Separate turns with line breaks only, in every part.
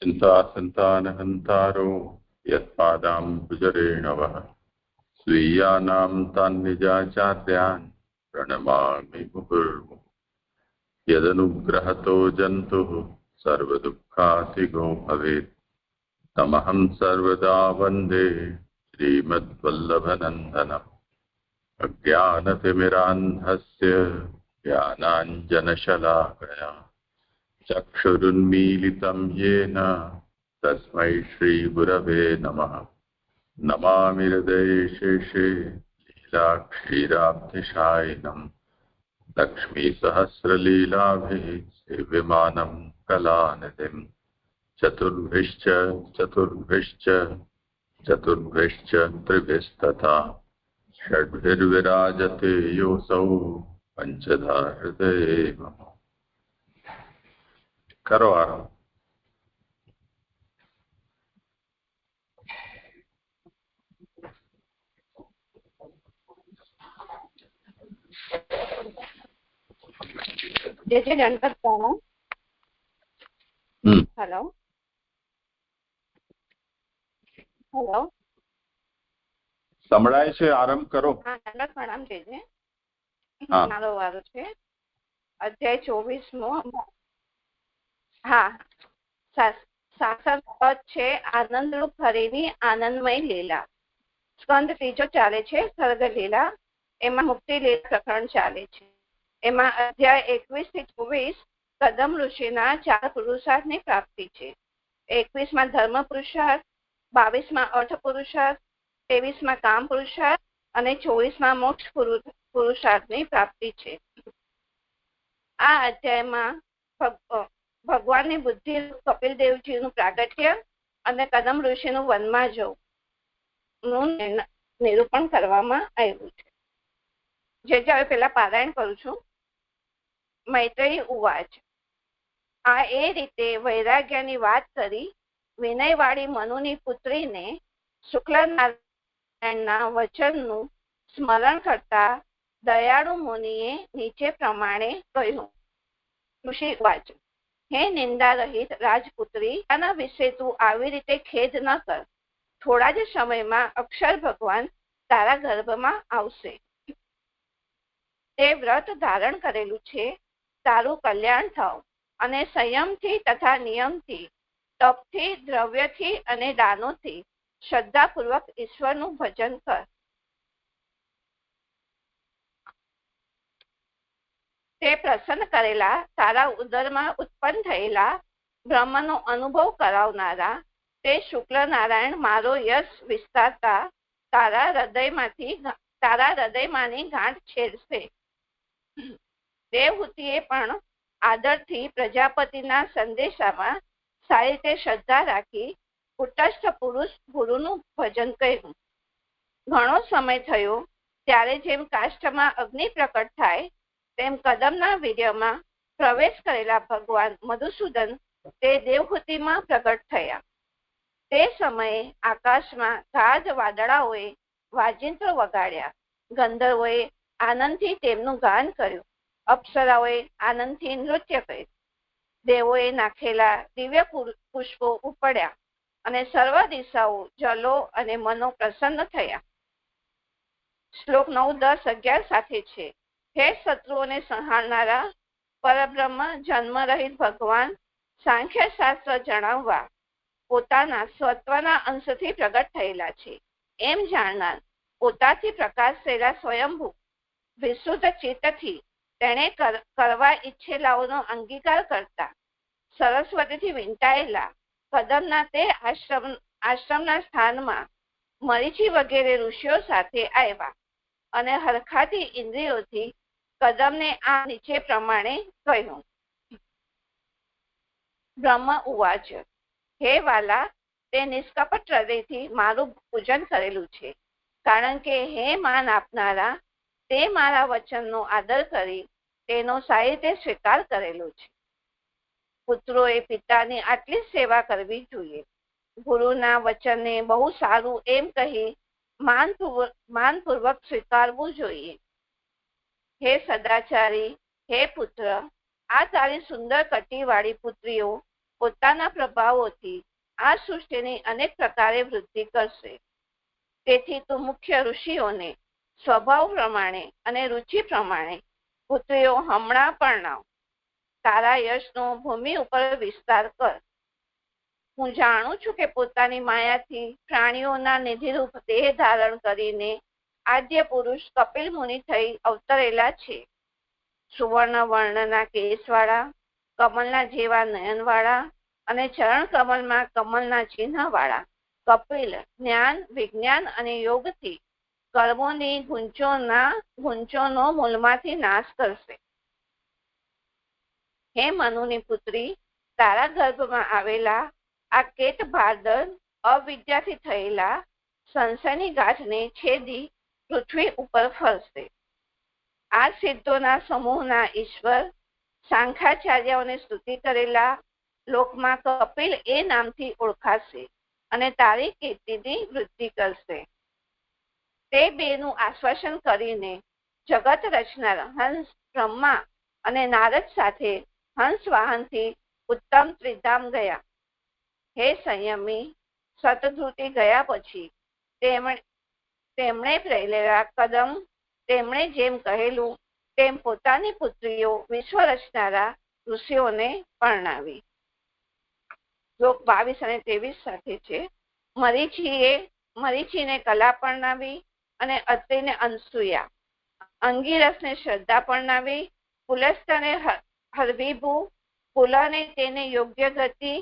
चिन्तासन्तानहन्तारो यत्पादाम्बुजरेणवः स्वीयानां तान्निजाचार्यान् प्रणमामि मुहुर्मुहुः। यदनुग्रहतो जन्तुः सर्वदुःखातिगो भवेत् तमहं सर्वदा वन्दे श्रीमद्वल्लभनन्दनम्। अज्ञानतिमिरान्धस्य ज्ञानाञ्जनशलाकया चक्षुरुन्मीलितं येन तस्मै श्रीगुरवे नमः। नमामि हृदये शेषे लीलाक्षीराब्धिशायिनं लक्ष्मीसहस्रलीलाभिः सेव्यमानं कलानिधिं चतुर्भिश्च त्रिभिस्तथा षड्भिर्विराजते योऽसौ पञ्चधा हृदये मम। करो आराम।
जय जय गणपत प्रणाम। हेलो हेलो
સંભળાય છે? આરંભ કરો.
હા, ગણપત પ્રણામ. જય જય. મારો વારો છે. અધ્યાય 24મો. હા, શાસન પદ છે આનંદરૂપ હરિની આનંદમય લીલા. સ્કંદ ત્રીજો ચાલે છે, સર્ગ લીલા. એમાં મુક્તિ લીલા પ્રકરણ ચાલે છે. એમાં અધ્યાય 21 થી 24 કદમ ઋષિના 4 પુરુષાર્થની પ્રાપ્તિ છે. 21માં ધર્મ પુરુષાર્થ, 22માં અર્થ પુરુષાર્થ, 23માં કામ પુરુષાર્થ અને 24માં મોક્ષ પુરુષાર્થની પ્રાપ્તિ છે. આ અધ્યાયમાં ભગવાનની બુદ્ધિ કપિલ દેવજીનું પ્રાગટ્ય અને કદમ ઋષિનું વનમાં જવું નિરૂપણ કરવામાં આવ્યું છે. જે હવે પેલા પારાયણ કરું છું. મૈત્રેયી ઉવાચ. આ એ રીતે વૈરાગ્યની વાત કરી વિનયવાળી મનુની પુત્રીને શુક્લનારાયણના વચનનું સ્મરણ કરતા દયાળુ મુનિએ નીચે પ્રમાણે કહ્યું. ઋષિ વાચ. હે નિંદા રહિત રાજપુત્રી, આના વિશે તું આવી રીતે ખેદ ન કર. થોડા જ સમયમાં અક્ષર ભગવાન તારા ગર્ભમાં આવશે. તે વ્રત ધારણ કરેલું છે, તારું કલ્યાણ થાવ અને સંયમથી તથા નિયમથી, તપથી, દ્રવ્યથી અને દાનોથી શ્રદ્ધાપૂર્વક ઈશ્વરનું ભજન કર. તે પ્રસન્ન કરેલા તારા ઉદરમાં ઉત્પન્ન થયેલા બ્રહ્મનો અનુભવ કરાવનારા તે શુક્લ નારાયણ મારો યશ વિસ્તારતા તારા હૃદયમાંની ગાંઠ છેડશે. દેવહૂતિએ પણ આદરથી પ્રજાપતિના સંદેશામાં સારી રીતે શ્રદ્ધા રાખી કુટસ્થ પુરુષ ગુરુનું ભજન કર્યું. ઘણો સમય થયો ત્યારે જેમ કાષ્ઠમાં અગ્નિ પ્રકટ થાય તેમ કદમના વીર્યમાં પ્રવેશ કરેલા ભગવાન મધુસૂદન તે દેવહૂતિમાં પ્રગટ થયા. તે સમયે આકાશમાં ગાઢ વાદળાઓએ વાજિંત્રો વગાડ્યા. ગંધર્વોએ આનંદથી તેમનું ગાન કર્યું. અપ્સરાઓએ આનંદથી નૃત્ય કર્યું. દેવોએ નાખેલા દિવ્ય પુષ્પો ઉપડ્યા અને સર્વ દિશાઓ જલો અને મનો પ્રસન્ન થયા. શ્લોક 9, 10, 11 સાથે છે. હે શત્રુઓને સંહારનારા પરબ્રહ્મ જન્મ રહિત ભગવાન સાંખ્ય શાસ્ત્ર જણાવવા પોતાના સ્વત્વના અંશથી પ્રગટ થયેલા છે એમ જાણનાર પોતાથી પ્રકાશ થયેલા સ્વયંભૂ વિશુદ્ધ ચિત્તથી તેણે કરવા ઈચ્છેલાઓનો અંગીકાર કરતા સરસ્વતીથી વીંટાયેલા કદમના તે આશ્રમના સ્થાનમાં મરીચી વગેરે ઋષિઓ સાથે આવ્યા અને હરખાતી ઇન્દ્રિયોથી કદમને આ નીચે પ્રમાણે કહ્યું. બ્રહ્મ ઉવાચ. હે વાલા, તે નિષ્કપટ હૃદયથી મારું પૂજન કરેલું છે, કારણ કે હે માન આપનારા તે મારા વચનનો આદર કરી તેનો સારી રીતે સ્વીકાર કરેલો છે. પુત્રોએ પિતાની આટલી સેવા કરવી જોઈએ. ગુરુના વચનને બહુ સારું એમ કહી માનપૂર્વક સ્વીકારવું જોઈએ. હે સદાચારી, હે પુત્ર, આ તારી સુંદર કટીવાળી પુત્રીઓ પોતાના પ્રભાવોથી આ સૃષ્ટિની અનેક પ્રકારે વૃદ્ધિ કરશે. તેથી તું મુખ્ય ઋષિઓને સ્વભાવ પ્રમાણે અને રુચિ પ્રમાણે પુત્રીઓ હમણાં પરણાવ. તારા યશનો ભૂમિ ઉપર વિસ્તાર કર. હું જાણું છું કે પોતાની માયાથી પ્રાણીઓના નિધિરૂપ દેહ ધારણ કરીને આદ્ય પુરુષ કપિલ મુનિ થઈ અવતરેલા છે. સુવર્ણ વર્ણના કેસવાળા, કમલના જેવા નયનવાળા અને ચરણ કમલમાં કમલના ચિહ્નવાળા કપિલ જ્ઞાન, વિજ્ઞાન અને યોગથી કર્મોની ગુંચોનો મૂળમાંથી નાશ કરશે. હે મનુની પુત્રી, તારા ગર્ભમાં આવેલા આ કેટ ભારદર અવિદ્યાથી થયેલા સંશયની ગાંઠને છેદી પૃથ્વી ઉપર ફરશે. આ સિદ્ધોના સમૂહના ઈશ્વર સાંખ્યાચાર્યોને સ્તુતિ કરેલા લોકમાં કપિલ એ નામથી ઓળખાશે અને તારી કીર્તિની વૃદ્ધિ કરશે. તે બેનું આશ્વાસન કરીને જગત રચનાર હંસ બ્રહ્મા અને નારદ સાથે હંસ વાહનથી ઉત્તમ ત્રિધામ ગયા. હે સંયમી, સતધૃતિ ગયા પછી તેમણે પ્રેલેલા કદમ તેમણે જેમ કહેલું તેમ પોતાની પુત્રીઓ વિશ્વ રચનારા ઋષિઓને પરણાવી. શ્લોક 22 અને 23 સાથે છે. મરીચીને કલા પરણાવી અને અત્રિને અનસૂયા, અંગીરસને શ્રદ્ધા પરણાવી, પુલસ્ત્યને હરવિભુ, પુલને તેને યોગ્ય ગતિ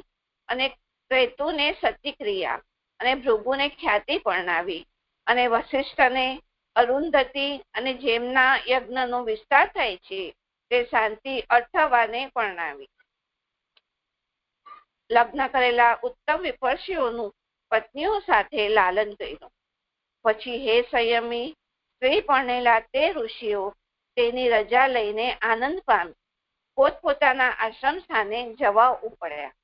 અને ક્રેતુને સતીક્રિયા અને ભૃગુને ખ્યાતિ પરણાવી અને વશિષ્ઠને અરુંધતી અને જેમના યજ્ઞનો વિસ્તાર થાય છે તે શાંતિ અર્થવાને પરણાવી. લગ્ન કરેલા ઉત્તમ વિપર્ષીઓનું પત્નીઓ સાથે લાલન કર્યું. પછી હે સંયમી, સ્ત્રી પરણેલા તે ઋષિઓ તેની રજા લઈને આનંદ પામી પોતપોતાના આશ્રમ સ્થાને જવા ઉપડ્યા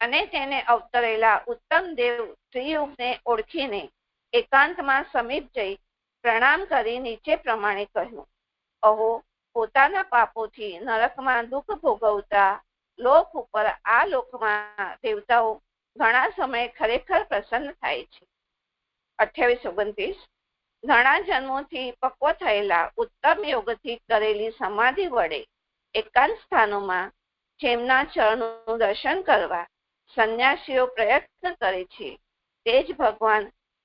અને તેને અવતરેલા ઉત્તમ દેવ શ્રીયુગને ઓળખીને એકાંતમાં સમીપ જઈ પ્રણામ કરી નીચે પ્રમાણે કહ્યું. અહો, પોતાના પાપોથી નરકમાં દુઃખ ભોગવતા લોક ઉપર આ લોકમાં દેવતાઓ ઘણા સમય ખરેખર પ્રસન્ન થાય છે. 28-29 ઘણા જન્મોથી પક્વ થયેલા ઉત્તમ યોગથી કરેલી સમાધિ વડે એકાંત સ્થાનોમાં જેમના ચરણોનું દર્શન કરવા સંન્યાસીઓ પ્રયત્ન કરે છે, તે જ ભગવાન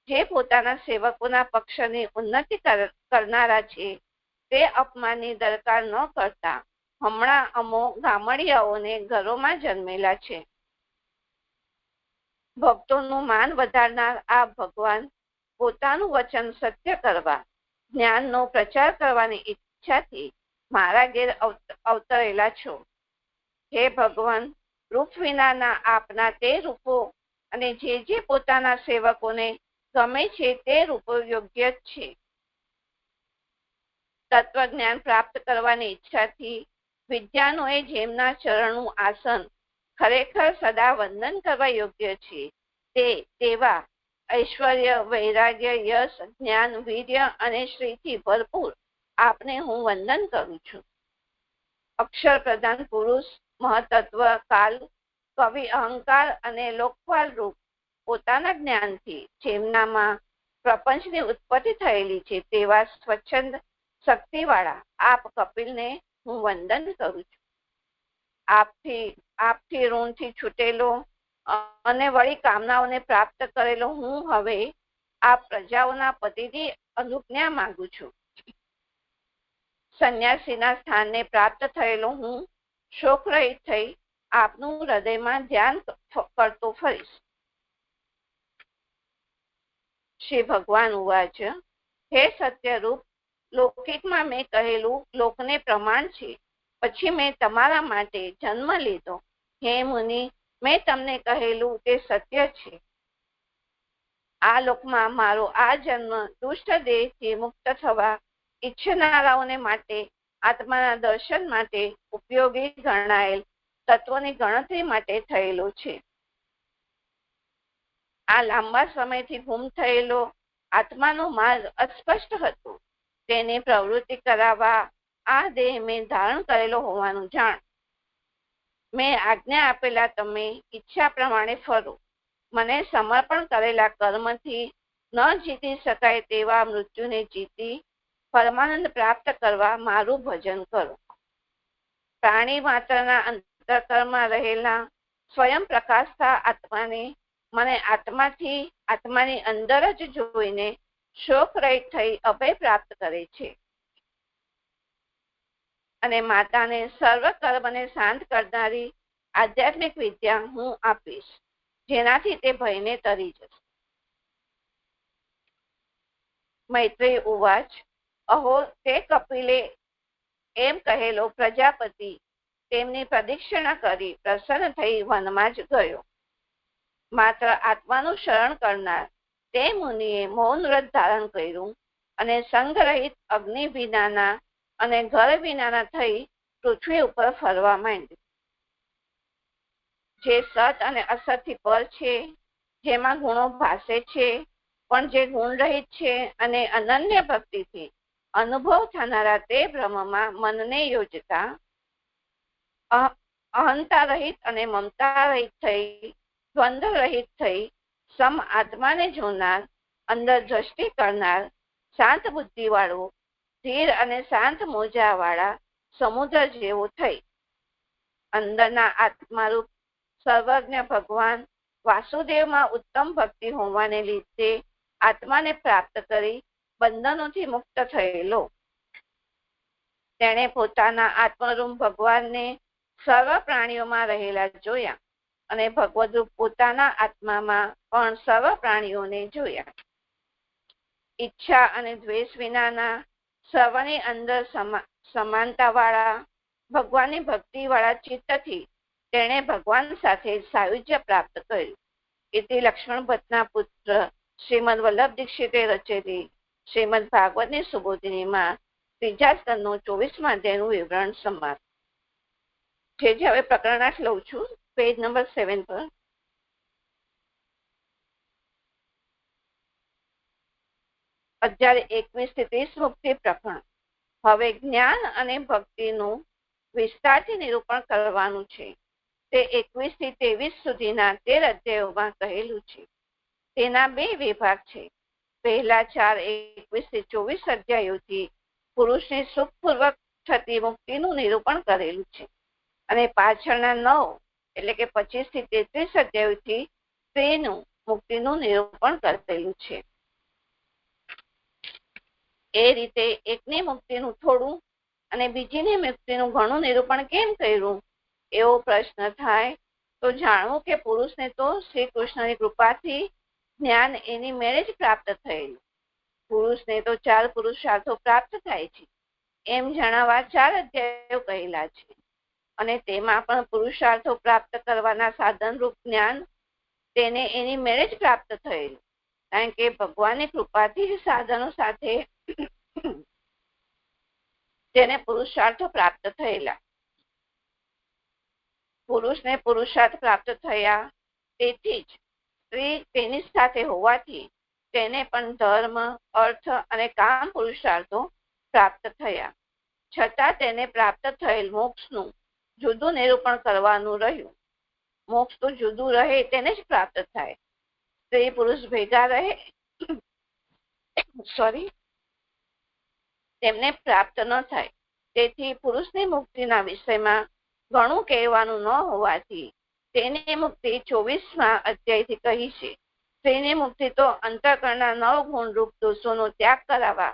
જે પોતાના સેવકોના પક્ષની ઉન્નતિ કરનારા છે, તે અપમાનની દરકાર ન કરતા હમણાં અમો ગામડિયાઓને ઘરોમાં જન્મેલા છે. ભક્તોનું માન વધારનાર આ ભગવાન પોતાનું વચન સત્ય કરવા જ્ઞાનનો પ્રચાર કરવાની ઈચ્છાથી મારા ઘેર અવતરેલા છો. હે ભગવાન, રૂપ વિનાના આપના તે રૂપો અને જે પોતાના સેવકોને ગમે છે તે રૂપો યોગ્ય છે. તત્વજ્ઞાન પ્રાપ્ત કરવાની ઈચ્છાથી વિદ્યાનોએ જેમના ચરણનું આસન ખરેખર સદા વંદન કરવા યોગ્ય છે, તેવા ઐશ્વર્ય, વૈરાગ્ય, યશ, જ્ઞાન, વીર્ય અને શ્રીથી ભરપૂર આપને હું વંદન કરું છું. અક્ષર પ્રધાન પુરુષ, મહતત્વ, કાલ, કવિ, અહંકાર અને લોકપાલ રૂપ પોતાના જ્ઞાનથી જેમનામાં પ્રપંચની ઉત્પત્તિ થયેલી છે તેવા સ્વચ્છંદ શક્તિવાળા આપ કપિલને હું વંદન કરું છું. આપથી ઋણથી છૂટેલો અને વળી કામનાઓને પ્રાપ્ત કરેલો હું હવે આ પ્રજાઓના પતિની અનુજ્ઞા માંગુ છું. સંન્યાસીના સ્થાનને પ્રાપ્ત થયેલો હું શોકરહિત થઈ આપનું હૃદયમાં ધ્યાન કરતો ફરીશ. શ્રી ભગવાન ઉવાચ. હે સત્યરૂપ, લૌકિકમાં મેં કહેલું લોકને પ્રમાણ છે, પછી મેં તમારા માટે જન્મ લીધો. હે મુનિ, મેં તમને કહેલું તે સત્ય છે. આ લોકમાં મારો આ જન્મ દુષ્ટ દેહથી મુક્ત થવા ઈચ્છનારાઓને માટે આત્માના દર્શન માટે ઉપયોગી ગણાયેલ તત્વોની ગણતરી માટે થયેલો છે. આ લાંબા સમયથી ગુમ થયેલો આત્માનો માર્ગ અસ્પષ્ટ હતો. તેને પ્રવૃત્તિ કરાવવા આ દેહ મેં ધારણ કરેલો હોવાનું જાણ. મેં આજ્ઞા આપેલા તમે ઈચ્છા પ્રમાણે ફરો. મને સમર્પણ કરેલા કર્મથી ન જીતી શકાય તેવા મૃત્યુને જીતી પરમાનંદ પ્રાપ્ત કરવા મારું ભજન કરો. પ્રાણી માત્રના અંતઃકરણમાં રહેલા સ્વયં પ્રકાશતા આત્માને મને આત્માની અંદર જ જોઈને શોક રહિત થઈ અભય પ્રાપ્ત કરે છે અને માતાને સર્વ કર્મને શાંત કરનારી આધ્યાત્મિક વિદ્યા હું આપીશ, જેનાથી તે ભયને તરી જશે. મૈત્રેય ઉવાચ. અહો તે કપિલે એમ કહેલો પ્રજાપતિ તેમની પ્રદક્ષિણા કરી પ્રસન્ન થઈ વનમાં જ ગયો. માત્ર આત્માનું શરણ કરનાર તે મુનિએ મૌન વ્રત ધારણ કર્યું અને સંગરહિત અગ્નિ વિનાના અને ઘર વિનાના થઈ પૃથ્વી ઉપર ફરવા માંડ્યું. જે સત અને અસતથી પર છે, જેમાં ગુણો ભાસે છે, પણ જે ગુણ રહિત છે અને અનન્ય ભક્તિથી અનુભવ થનારા તે બ્રહ્મમાં મનને યોજતા અહંતા રહિત અને મમતા રહિત થઈ દ્વંદ્વ રહિત થઈ સમ આત્માને જોનાર, અંદર દ્રષ્ટિ કરનાર, શાંત બુદ્ધિ વાળું, ધીર અને શાંત મોજા વાળા સમુદ્ર જેવું થઈ અંદરના આત્મારૂપ સર્વજ્ઞ ભગવાન વાસુદેવમાં ઉત્તમ ભક્તિ હોવાને લીધે આત્માને પ્રાપ્ત કરી બંધનોથી મુક્ત થયેલો. તેણે પોતાના આત્મરૂપ ભગવાનને સર્વ પ્રાણીઓમાં રહેલા જોયા અને ભગવદરૂપ પોતાના આત્મામાં પણ સર્વ પ્રાણીઓને જોયા. ઈચ્છા અને દ્વેષ વિનાના સર્વની અંદર સમાનતા વાળા ભગવાનની ભક્તિ વાળા ચિત્તથી તેણે ભગવાન સાથે સાયુજ્ય પ્રાપ્ત કર્યું. એથી લક્ષ્મણ ભટ્ટના પુત્ર શ્રીમદ વલ્લભ દીક્ષિતે રચેલી શ્રીમદ ભાગવતની સુબોધિનીમાં ત્રીજા સ્કંદનું 24મા અધ્યાયનું વિવરણ સમાપ્ત. જે હવે પ્રકરણાર્થ લઉં છું, પેજ નંબર 7 પર. અધ્યાય 21 થી 30 મુક્તિ પ્રકરણ. હવે જ્ઞાન અને ભક્તિનું વિસ્તારથી નિરૂપણ કરવાનું છે. તે 21 થી 23 સુધીના 13 અધ્યાયોમાં કહેલું છે. તેના બે વિભાગ છે. પહેલા 4 21 થી 24 અધ્યાયોથી પુરુષની સુખપૂર્વક થતી મુક્તિનું નિરૂપણ કરેલું છે અને પાછળના 9 એટલે કે 25 થી 33 અધ્યાયોથી સ્ત્રીનું મુક્તિનું નિરૂપણ કરેલું છે. એ રીતે એકની મુક્તિનું થોડું અને બીજીની મુક્તિનું ઘણું નિરૂપણ કેમ કર્યું એવો પ્રશ્ન થાય તો જાણવું કે પુરુષને તો શ્રી કૃષ્ણની કૃપાથી જ્ઞાન એની મેળે જ પ્રાપ્ત થયેલું. પુરુષને તો 4 પુરુષાર્થો પ્રાપ્ત થાય છે એમ જણાવવા 4 અધ્યાયો કહેલા છે અને તેમાં પણ પુરુષાર્થો પ્રાપ્ત કરવાના સાધન રૂપ જ્ઞાન તેને એની મેળે જ પ્રાપ્ત થયેલું, કારણ કે ભગવાનની કૃપાથી જ સાધનો સાથે તેને પુરુષાર્થો પ્રાપ્ત થયેલા. પુરુષને પુરુષાર્થ પ્રાપ્ત થયા તેથી જ સ્ત્રી તેની સાથે હોવાથી તેને પણ ધર્મ, અર્થ અને કામ પુરુષાર્થો પ્રાપ્ત થયા. છતાં તેને પ્રાપ્ત થયેલ મોક્ષનું જુદું નિરૂપણ કરવાનું રહ્યું. મોક્ષ તો જુદું રહે તેને જ પ્રાપ્ત થાય. સ્ત્રી પુરુષ ભેગા રહે તેમને પ્રાપ્ત ન થાય. તેથી પુરુષની મુક્તિના વિષયમાં ઘણું કહેવાનું ન હોવાથી તેની મુક્તિ 24મા અધ્યાયથી કહી છે. સ્ત્રીની મુક્તિ તો અંતઃકરણના 9 ગુણરૂપ દોષોનો ત્યાગ કરાવવા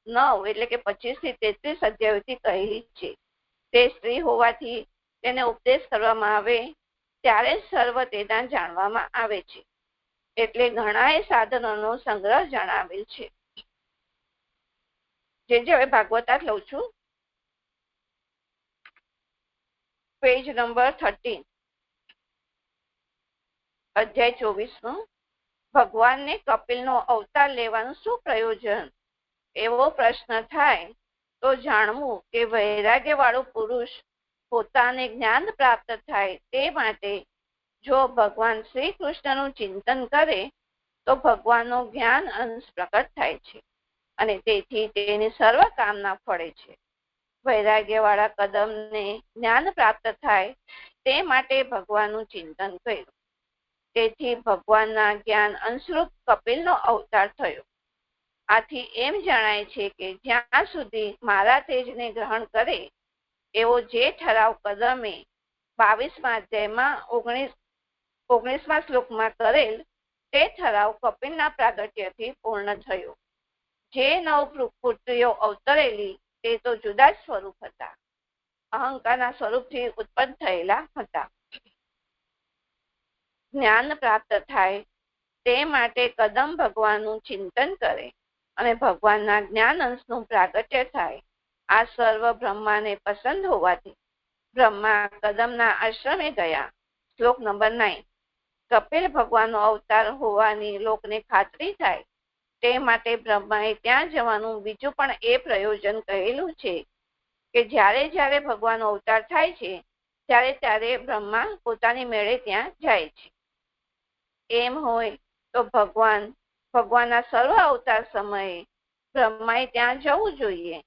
9 એટલે કે 25 થી 33 અધ્યાયોથી કહેલી છે. તે સ્ત્રી હોવાથી તેને ઉપદેશ કરવામાં આવે ત્યારે સર્વ તેના જાણવામાં આવે છે. એટલે ઘણાએ સાધનોનો સંગ્રહ જણાવેલ છે. જે હવે ભાગવતાર્થ લઉં છું, પેજ નંબર 13, અધ્યાય 24. ભગવાનને કપિલનો અવતાર લેવાનું શું પ્રયોજન એવો પ્રશ્ન થાય તો જાણવું કે વૈરાગ્ય વાળું પુરુષ પોતાને જ્ઞાન પ્રાપ્ત થાય તે માટે જો ભગવાન શ્રી કૃષ્ણનું ચિંતન કરે તો ભગવાનનો જ્ઞાન અંશ પ્રકટ થાય છે અને તેથી તેની સર્વ કામના ફળે છે. વૈરાગ્ય વાળા કદમને જ્ઞાન પ્રાપ્ત થાય તે માટે ભગવાનનું ચિંતન કર્યું. તેથી ભગવાનના જ્ઞાન અનુરૂપ કપિલનો અવતાર થયો. આથી એમ જણાય છે કે જ્યાં સુધી મારા તેજને ગ્રહણ કરે એવો જે ઠરાવ કદમે 22મા અધ્યાયમાં 19મા શ્લોકમાં કરેલ તે ઠરાવ કપિલના પ્રાગટ્યથી પૂર્ણ થયો. જે 9 પુત્રીઓ અવતરેલી તે તો જુદા જ સ્વરૂપ હતા, અહંકારના સ્વરૂપથી ઉત્પન્ન થયેલા હતા. જ્ઞાન પ્રાપ્ત થાય તે માટે કદમ ભગવાનનું ચિંતન કરે અને ભગવાનના જ્ઞાન અંશનું પ્રાગટ્ય થાય. આ સર્વ બ્રહ્માને પસંદ હોવાથી બ્રહ્મા કદમના આશ્રમે ગયા. શ્લોક નંબર 9. કપિલ ભગવાનનો અવતાર હોવાની લોકને ખાતરી થાય તે માટે બ્રહ્માએ ત્યાં જવાનું બીજું પણ એ પ્રયોજન કહેલું છે કે જ્યારે જ્યારે ભગવાનનો અવતાર થાય છે ત્યારે ત્યારે બ્રહ્મા પોતાની મેળે ત્યાં જાય છે. એમ હોય તો ભગવાનના સર્વ અવતાર સમયે બ્રહ્માએ ત્યાં જવું જોઈએ.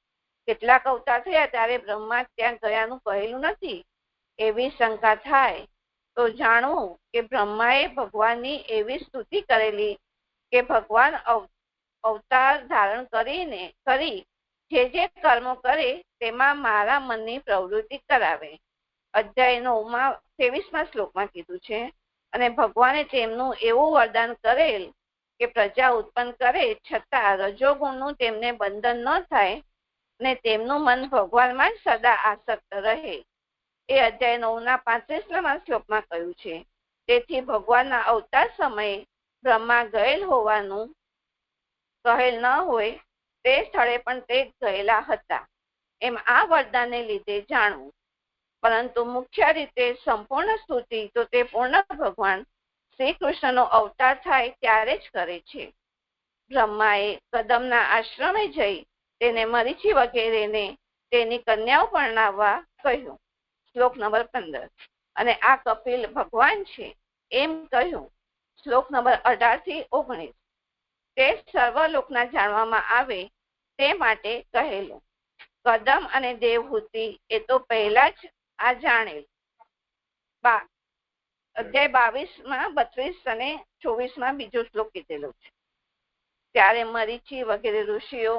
કેટલાક અવતાર થયા ત્યારે બ્રહ્મા ત્યાં ગયાનું કહેલું નથી. એવી શંકા થાય તો જાણવું કે બ્રહ્માએ ભગવાનની એવી સ્તુતિ કરેલી કે ભગવાન અવતાર ધારણ કરી જે કર્મો કરે તેમાં મારા મનની પ્રવૃત્તિ કરાવે. અધ્યાય 9માં 23મા શ્લોકમાં કીધું છે. અને ભગવાને તેમનું એવું વરદાન કરેલ કે પ્રજા ઉત્પન્ન કરે છતાં રજોગુણનું તેમને બંધન ન થાય ને તેમનું મન ભગવાનમાં જ સદા આસક્ત રહે. એ અધ્યાય 9ના 35મા શ્લોકમાં કહ્યું છે. તેથી ભગવાનના અવતાર સમયે બ્રહ્મા ગયેલ હોવાનું કહેલ ન હોય તે સ્થળે પણ તે ગયેલા હતા એમ આ વરદાનને લીધે જાણવું. પરંતુ મુખ્ય રીતે સંપૂર્ણ સ્તુતિ તો તે પૂર્ણ ભગવાન શ્રી કૃષ્ણનો અવતાર થાય ત્યારે જ કરે છે. બ્રહ્માએ કદમના આશ્રમે જઈ તેને મરીચી વગેરેને તેની કન્યાઓ પરણાવવા કહ્યું. શ્લોક નંબર 15. અને આ કપિલ ભગવાન છે એમ કહ્યું. શ્લોક નંબર 18 થી 19. તે સર્વલોકના જાણવામાં આવે તે માટે કહેલું. કદમ અને દેવહૂતિ એ તો પહેલા જ આ જાણેલ. અધ્યાય 22માં 32 અને 24માં બીજો શ્લોક કીધેલો છે. ત્યારે મરીચી વગેરે ઋષિઓ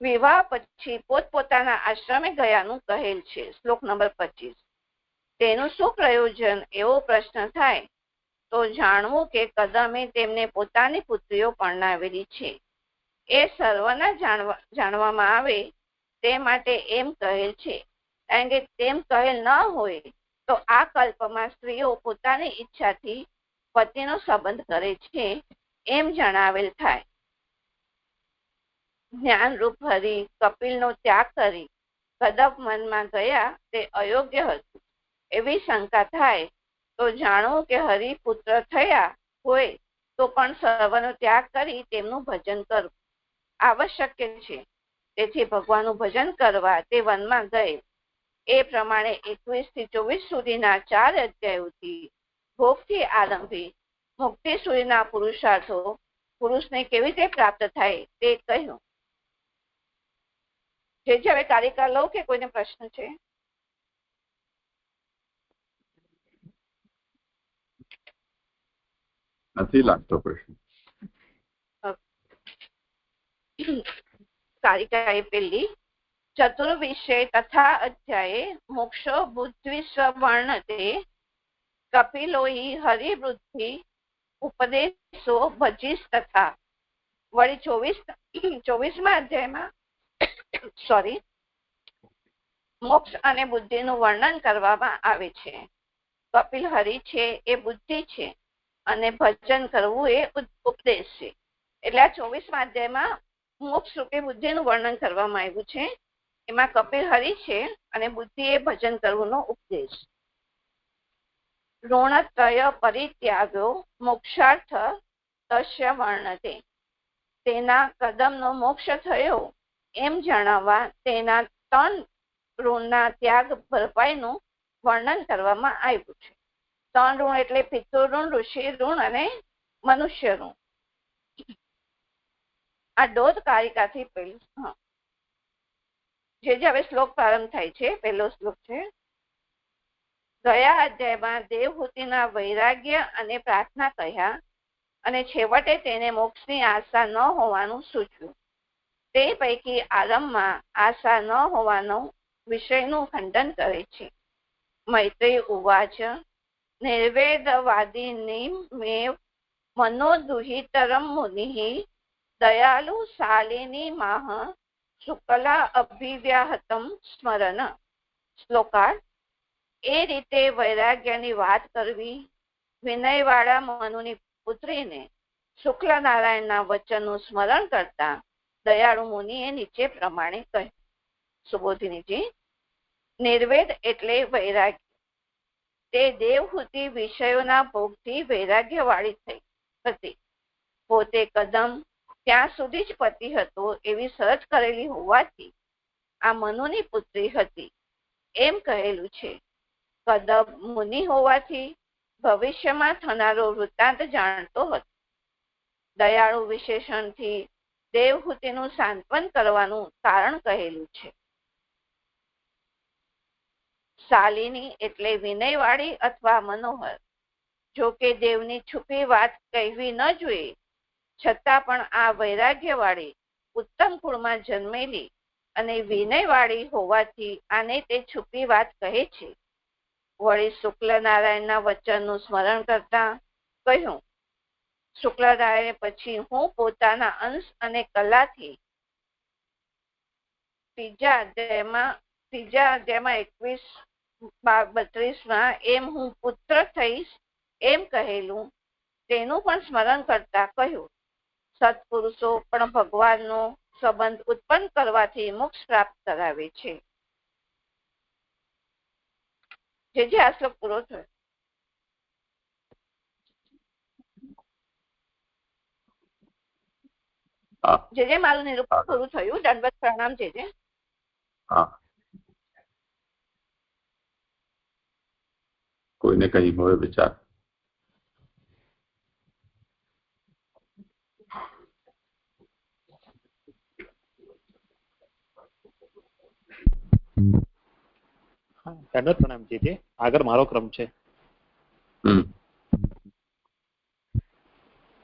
વિવાહ પછી પોતપોતાના આશ્રમે ગયાનું કહેલ છે. શ્લોક નંબર 25. તેનું શું પ્રયોજન એવો પ્રશ્ન થાય તો જાણવું કે કદમે તેમને પોતાની પુત્રીઓ પરણાવેલી છે. એ સર્વના જાણવામાં આવે તે માટે એમ કહેલ છે. કારણ કે તેમ કહેલ ન હોય તો આ કલ્પમાં સ્ત્રીઓ પોતાની ઈચ્છાથી પતિનો સંબંધ કરે છે એમ જણાવેલ થાય. જ્ઞાનરૂપ હરિ કપિલનો ત્યાગ કરી કદમ મનમાં ગયા તે અયોગ્ય હતું એવી શંકા થાય તો જાણવું કે હરિ પુત્ર થયા હોય તો પણ સર્વનો ત્યાગ કરી તેમનું ભજન કરવું આવશ્યક છે. તેથી ભગવાનનું ભજન કરવા તે વનમાં ગયે. એ પ્રમાણે 21 થી 24 સુધીના 4 અધ્યાયોથી ભોગથી આરંભી મુક્તિ સુધીના પુરુષાર્થો પુરુષને કેવી રીતે પ્રાપ્ત થાય તે કહ્યું. જે હવે કારિકા લો કે કોઈને પ્રશ્ન છે?
નથી લાગતો પ્રશ્ન.
કારિકા એ પેલી ચતુર્વિશે તથા અધ્યાયે મોક્ષો બુદ્ધિસ્વ વર્ણતે કપિલો હરિવૃદ્ધિ ઉપદેશો ભજીસ તથા. વળી 24મા અધ્યાયમાં મોક્ષ અને બુદ્ધિનું વર્ણન કરવામાં આવે છે. કપિલ હરિ છે એ બુદ્ધિ છે અને ભજન કરવું એ ઉપદેશ છે. એટલે આ 24મા અધ્યાયમાં મોક્ષ રૂપે બુદ્ધિનું વર્ણન કરવામાં આવ્યું છે. એમાં કપિલ હરિ છે અને બુદ્ધિ એ ભજન કરવુંનો ઉપદેશ. ઋણત્રય પરિત્યાગો મોક્ષાર્થ તસ્ય વર્ણતે. તેના કદમનો મોક્ષ થયો એમ જણાવવા તેના 3 ઋણના ત્યાગ ભરપાઈનું વર્ણન કરવામાં આવ્યું છે. 3 ઋણ એટલે પિતૃ ઋણ, ઋષિ ઋણ અને મનુષ્ય ઋણ. આ દોધ કારિકાથી પેલું. જે હવે શ્લોક પ્રારંભ થાય છે. પહેલો શ્લોક છે. ગયા અધ્યાયમાં દેવહૂતિના વૈરાગ્ય અને પ્રાર્થના કહ્યા અને છેવટે તેને મોક્ષની આશા ન હોવાનું સૂચવ્યું. તે પૈકી આરંભમાં આશા ન હોવાનો વિષયનું ખંડન કરે છે. મૈત્રેય ઉવાચ નિર્વેદવાદિનીમેવ મનોદુહિતરમ મુનિઃ દયાલુ શાલિની માહ શુક્લા અભિવ્યાહતમ સ્મરણ. શ્લોકાર્થ. એ રીતે વૈરાગ્યની વાત કરવી વિનયવાળા મનુની પુત્રીને શુક્લ નારાયણના વચનનું સ્મરણ કરતા દયાળુ મુનિએ નીચે પ્રમાણે કહ્યું. સુબોધિનીજી, નિર્વેદ એટલે વૈરાગ્ય. તે દેવહૂતિ વિષયોના ભોગથી વૈરાગ્યવાળી થઈ હતી. પોતે કદમ ત્યાં સુધી જ પતિ હતો એવી સહજ કરેલી હોવાથી આ મનુની પુત્રી હતી એમ કહેલું છે. કદમ મુનિ હોવાથી ભવિષ્યમાં થનારો વૃત્તાંત જાણતો હતો. દયાળુ વિશેષણથી દેવહૂતિનું સાંત્વન કરવાનું કારણ કહેલું છે. શાલિની એટલે વિનયવાળી અથવા મનોહર. જો કે દેવની છુપી વાત કહેવી ન જોઈએ, છતાં પણ આ વૈરાગ્યવાળી ઉત્તમ કુળમાં જન્મેલી અને વિનયવાળી હોવાથી આને તે છુપી વાત કહે છે. વળી શુક્લનારાયણના વચનનું સ્મરણ કરતા કહ્યું. શુક્લનારાયણ પછી હું પોતાના અંશ અને કલાથી ત્રીજા અધ્યાયમાં 21-32 એમ હું પુત્ર થઈશ એમ કહેલું તેનું પણ સ્મરણ કરતા કહ્યું. સત્પુરુષો પણ ભગવાનનો સંબંધ ઉત્પન્ન કરવાથી મોક્ષ પ્રાપ્ત કરાવે છે. જે આ શ્લોક પૂરો થયો. જે મારું નિરૂપણ પૂરું થયું. દંડવત પ્રણામ. જે
કોઈને કઈ હોય વિચાર?
દંડવત પ્રણામ. જે આગળ મારો ક્રમ છે.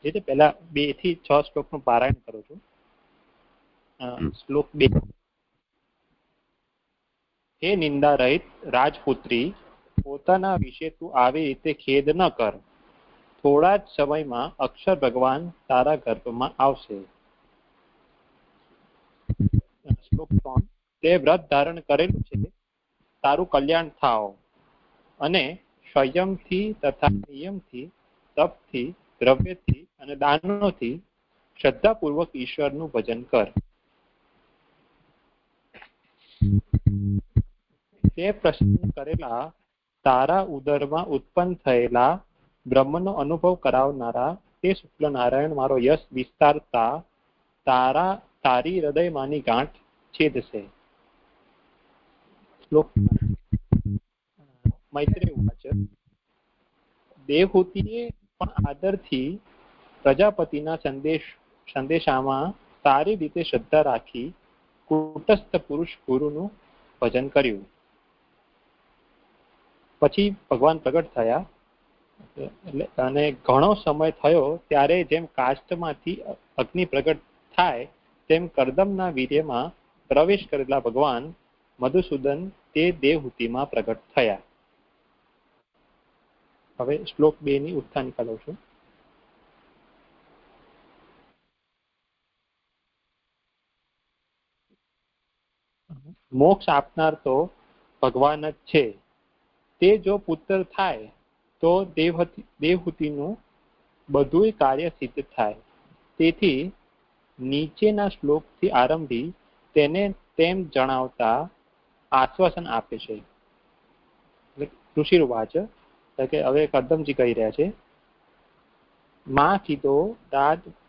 જે પહેલા 2 થી 6 શ્લોકનું પારાયણ કરું છું. શ્લોક 2. હે નિંદા રહિત રાજપુત્રી, પોતાના વિશે તું આવી રીતે ખેદ ન કર. થોડા જ સમયમાં અક્ષર ભગવાન તારા ગર્ભમાં આવશે. શ્લોક 3. તે વ્રત ધારણ કરેલું છે, તારું કલ્યાણ થાવ અને સંયમથી તથા નિયમથી, તપથી, દ્રવ્યથી અને દાનોથી શ્રદ્ધાપૂર્વક ઈશ્વરનું ભજન કર. તે પ્રસન્ન કરેલા તારા ઉદરમાં ઉત્પન્ન થયેલા બ્રહ્મનો અનુભવ કરાવનારા તે શુક્લ નારાયણ મારો યશ વિસ્તારતા તારી હૃદયમાંની ગાંઠ છેદશે. શ્લોક. મૈત્રેય ઉવાચ દેવહૂતિએ પણ આદરથી પ્રજાપતિના સંદેશામાં સારી રીતે શ્રદ્ધા રાખી કુટસ્થ પુરુષ ગુરુનું ભજન કર્યું. પછી ભગવાન પ્રગટ થયા અને ઘણો સમય થયો ત્યારે જેમ કાષ્ઠમાંથી અગ્નિ પ્રગટ થાય તેમ કરદમના વીર્યમાં પ્રવેશ કરેલા ભગવાન મધુસૂદન તે દેવહૂતિમાં પ્રગટ થયા. હવે શ્લોક 2 ની ઉત્થાનિકા લઉં છું. મોક્ષ આપનાર તો ભગવાન જ છે. તે જો પુત્ર થાય તો દેવહૂતિનું બધું કાર્ય સિદ્ધ થાય. તેથી નીચેના શ્લોકથી આરંભી તેને તેમ જણાવતા આશ્વાસન આપે છે. ઋષિર્વાચ, કે હવે કરદમજી કહી રહ્યા છે. માં કીધો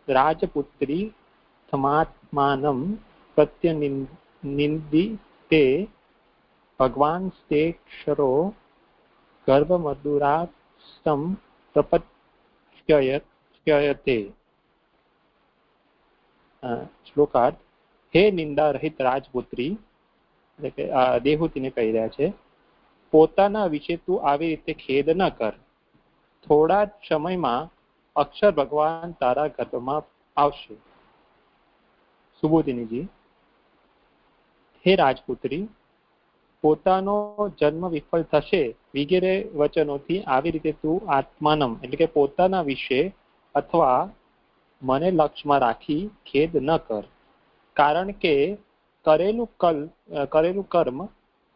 રાજપુત્રી થમાત્માનમ પ્રત્યનિંદિતે ભગવાન સ્તેક્ષરો ગર્ભમધુરાસ્તમ પ્રપત્યયતે. શ્લોકાર્થ. હે નિંદા રહિત રાજપુત્રી, એટલે કે દેહૂતિને કહી રહ્યા છે, પોતાના વિશે તું આવી રીતે ખેદ ન કર. થોડા જ સમયમાં અક્ષર ભગવાન તારા ગર્ભમાં આવશે. સુબોધિનીજી, હે રાજપુત્રી, પોતાનો જન્મ વિફળ થશે વગેરે વચનોથી આવી રીતે તું આત્માનમ એટલે કે પોતાના વિશે અથવા મને લક્ષ્યમાં રાખી ખેદ ન કર, કારણ કે કરેલું કર્મ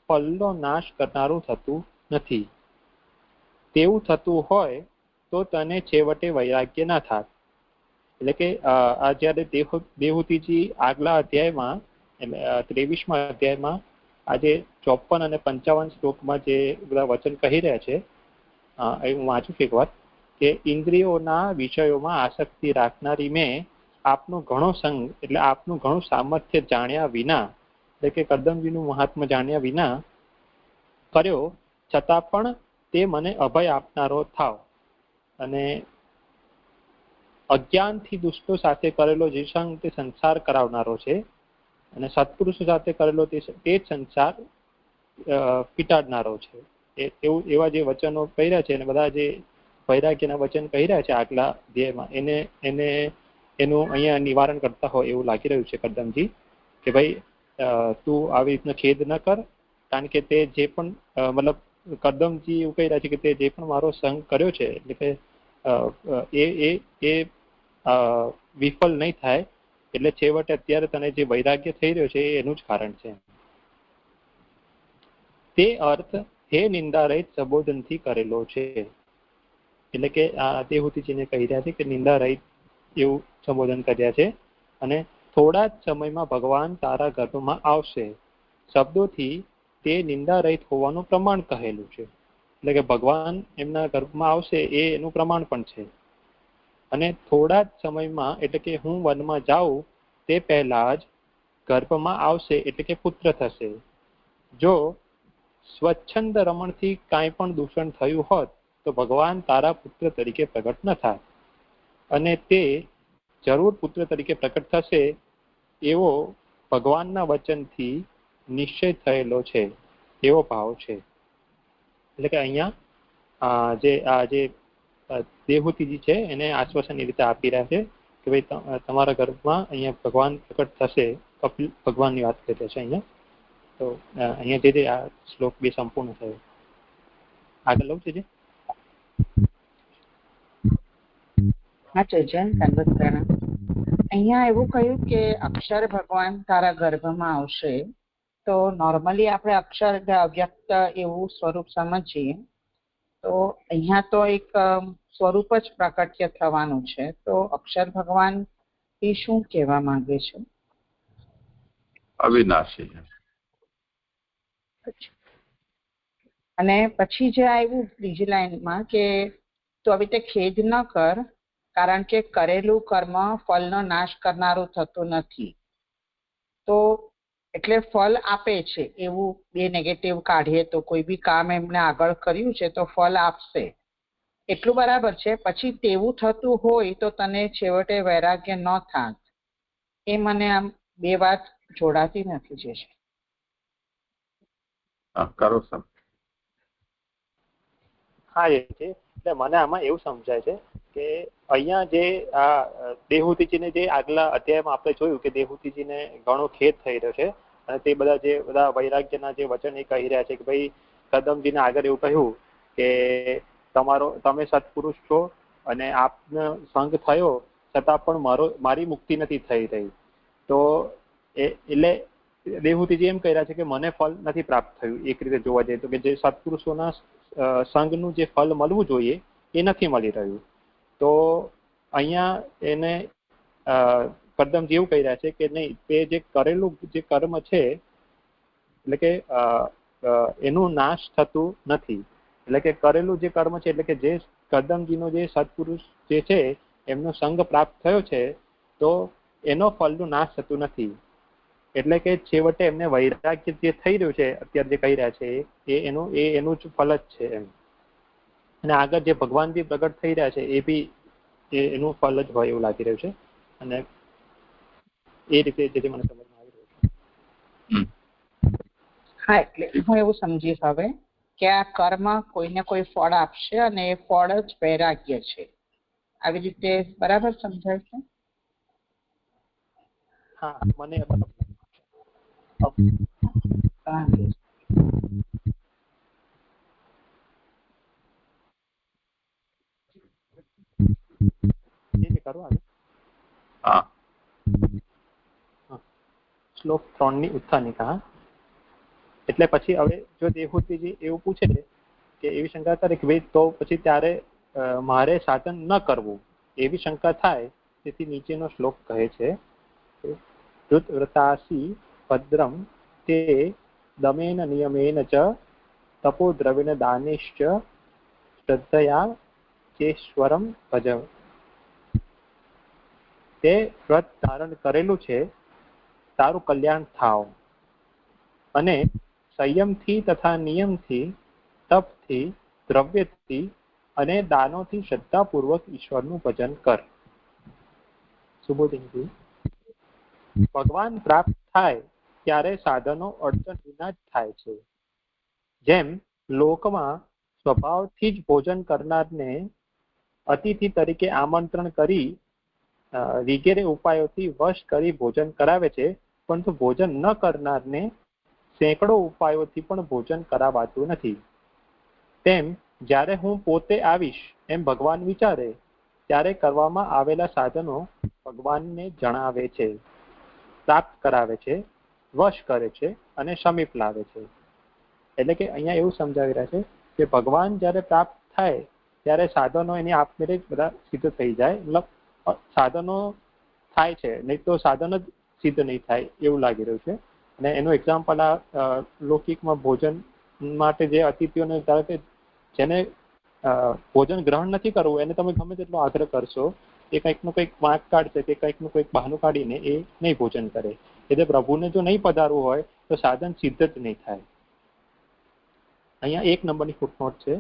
ફલનો નાશ કરનારું થતું નથી. તેવું થતું હોય તો તને છેવટે વૈરાગ્ય ના થાત. એટલે કે આ જ્યારે દેહૂતિજી આગલા અધ્યાયમાં 23મા અધ્યાયમાં આજે 54 અને 55 શ્લોકમાં જે બધા વચન કહી રહ્યા છે, એ હું વાંચું છું એક વાર, કે ઇન્દ્રિયોના વિષયોમાં આસક્તિ રાખનારી મેં આપનો ઘણો સંગ એટલે આપનું ઘણું સામર્થ્ય જાણ્યા વિના એટલે કે કરદમજીનું મહાત્મ્ય જાણ્યા વિના કર્યો, છતાં પણ તે મને અભય આપનારો થાવ. અને અજ્ઞાનથી દુષ્ટો સાથે કરેલો જે સંગ તે સંસાર કરાવનારો છે, અને સત્પુરુષો સાથે કરેલો તે જ સંસાર પીટાડનારો છે. એવા જે વચનો કહી રહ્યા છે અને બધા જે વૈરાગ્યના વચન કહી રહ્યા છે આગલા અધ્યાયમાં, એનું અહીંયા નિવારણ કરતા હોય એવું લાગી રહ્યું છે કરદમજી, કે ભાઈ તું આવી રીતના ખેદ ન કર, કારણ કે તે જે પણ મતલબ કરદમજી એવું કહી રહ્યા છે કે તે જે પણ મારો સંગ કર્યો છે એટલે કે એ વિફળ નહીં થાય, એટલે છેવટે અત્યારે તને જે વૈરાગ્ય થઈ રહ્યો છે એનું જ કારણ છે. તે અર્થ હે નિંદા રહિત સંબોધનથી કરેલો છે. એટલે કે આ દેહૂતિજીને કહી રહ્યા છે કે નિંદા રહિત એવું સંબોધન કર્યા છે, અને થોડા જ સમયમાં ભગવાન તારા ગર્ભમાં આવશે શબ્દોથી તે નિંદા રહિત હોવાનું પ્રમાણ કહેલું છે. એટલે કે ભગવાન એમના ગર્ભમાં આવશે એ એનું પ્રમાણ પણ છે. અને થોડા જ સમયમાં એટલે કે હું વનમાં જાઉં તે પહેલા જ ગર્ભમાં આવશે એટલે કે પુત્ર થશે. જો સ્વચ્છંદ રમણથી કાંઈ પણ દૂષણ થયું હોત તો ભગવાન તારા પુત્ર તરીકે પ્રગટ ન થાય, અને તે જરૂર પુત્ર તરીકે પ્રકટ થશે એવો ભગવાનના વચનથી નિશ્ચય થયેલો છે, એવો ભાવ છે. એટલે કે અહીંયા જે દેહૂતિજી છે એને આશ્વાસન એ રીતે આપી રહ્યા છે કે ભાઈ તમારા ગર્ભમાં અહીંયા ભગવાન પ્રકટ થશે. કપિલ ભગવાનની વાત કરી રહ્યા છે અહીંયા. તો અહીંયા જે આ શ્લોક 2 સંપૂર્ણ થયો. આગળ લઉં છે જે
અહીંયા એવું કહ્યું કે અક્ષર ભગવાન તારા ગર્ભમાં આવશે. તો નોર્મલી આપણે અક્ષર એટલે અવ્યક્ત એવું સ્વરૂપ સમજીએ, તો અહીંયા તો એક સ્વરૂપ જ પ્રાકટ્ય થવાનું છે. તો અક્ષર ભગવાન એ શું કહેવા માંગે છે?
અવિનાશી.
અને પછી જે આવ્યું બીજી લાઈનમાં કે તું આવી રીતે ખેદ ન કર, કારણ કે કરેલું કર્મ ફલનો નાશ કરનારું થતું નથી. તો એટલે ફલ આપે છે એવું બે નેગેટિવ કાઢીએ તો કોઈ બી કામ એમને આગળ કર્યું છે તો ફલ આપશે એટલું બરાબર છે. પછી તેવું થતું હોય તો તને છેવટે વૈરાગ્ય ન થાત, એ મને આમ બે વાત જોડાતી નથી. જે છે
કરો સર.
હા એ છે. એટલે મને આમાં એવું સમજાય છે કે અહીંયા જે આ દેહૂતિજીને જે આગલા અધ્યાયમાં આપણે જોયું કે દેહૂતિજીને ઘણો ખેદ થઈ રહ્યો છે, અને તે બધા વૈરાગ્યના જે વચન એ કહી રહ્યા છે કે ભાઈ કદમજીને આગળ એવું કહ્યું કે તમે સત્પુરુષ છો અને આપનો સંગ થયો છતાં પણ મારી મુક્તિ નથી થઈ રહી. તો એટલે દેહૂતિજી એમ કહી રહ્યા છે કે મને ફળ નથી પ્રાપ્ત થયું. એક રીતે જોવા જઈએ તો કે જે સત્પુરુષોના સંઘનું જે ફળ મળવું જોઈએ એ નથી મળી રહ્યું. તો અહીંયા એને કરદમજી એવું કહી રહ્યા છે કે નહીં, તે જે કરેલું જે કર્મ છે એટલે કે એનું નાશ થતું નથી. એટલે કે કરેલું જે કર્મ છે એટલે કે જે કરદમજીનો જે સત્પુરુષ જે છે એમનો સંગ પ્રાપ્ત થયો છે તો એનો ફળનું નાશ થતું નથી. એટલે કે છેવટે એમને વૈરાગ્ય જે થઈ રહ્યું છે અત્યારે જે કહી રહ્યા છે એનું જ ફળ જ છે એમ. અને આગળ જે ભગવાન બી પ્રગટ થઈ રહ્યા છે એ બી એનું ફળ જ હોય એવું લાગી રહ્યું છે. અને એ રીતે જે મને સમજમાં આવી રહ્યું છે.
હા, એટલે હું એવું સમજીશ હવે કે આ કર્મ કોઈને કોઈ ફળ આપશે અને એ ફળ જ વૈરાગ્ય છે, આવી રીતે બરાબર સમજાય છે?
હા, મને શ્લોક 3 ની ઉત્થાનિકા. એટલે પછી હવે જો દેવહૂતિજી એવું પૂછે કે એવી શંકા કરે કે ભાઈ તો પછી ત્યારે મારે સાધન ન કરવું, એવી શંકા થાય, તેથી નીચેનો શ્લોક કહે છે, ધૃતવ્રતાસી ભદ્રમ તે દમેન નિયમેન ચ તપો દ્રવિણ દાનેશ્ચ શ્રદ્ધયા ચેશ્વરમ ભજવ. તે વ્રત ધારણ કરેલું છે, તારું કલ્યાણ થાવ, અને સંયમથી તથા નિયમથી, તપથી, દ્રવ્યથી અને દાનોથી શ્રદ્ધાપૂર્વક ઈશ્વરનું ભજન કર. સુબોધનજી, ભગવાન પ્રાપ્ત થાય ત્યારે સાધનો અડચણ વિના જ થાય છે. જેમ લોકમાં સ્વભાવથી જ ભોજન કરનારને અતિથિ તરીકે આમંત્રણ કરી વગેરે ઉપાયોથી વશ કરી ભોજન કરાવે છે, પરંતુ ભોજન ન કરનારને સેંકડો ઉપાયોથી પણ ભોજન કરાવાતું નથી. તેમ જ્યારે હું પોતે આવીશ એમ ભગવાન વિચારે ત્યારે કરવામાં આવેલા સાધનો ભગવાનને જણાવે છે, પ્રાપ્ત કરાવે છે, વશ કરે છે અને સમીપ લાવે છે. એટલે કે અહીંયા એવું સમજાવી રહ્યા છે કે ભગવાન જ્યારે પ્રાપ્ત થાય ત્યારે સાધનો એની આપમેળે બધા સિદ્ધ થઈ જાય. મતલબ સાધનો થાય છે, નહીં તો સાધન જ સિદ્ધ નહીં થાય એવું લાગી રહ્યું છે. અને એનું એક્ઝામ્પલ આ લૌકિકમાં ભોજન માટે જે અતિથિઓને ધારો કે જેને ભોજન ગ્રહણ નથી કરવું એને તમે ગમે તેટલો આગ્રહ કરશો, એ કંઈકનું કંઈક વાંક કાઢશે કે કંઈકનું કંઈક બહાનું કાઢીને એ નહીં ભોજન કરે. એટલે પ્રભુને જો નહીં પધારવું હોય તો સાધન સિદ્ધ જ નહીં થાય. અહીંયા 1 નંબરની ફૂટનોટ છે,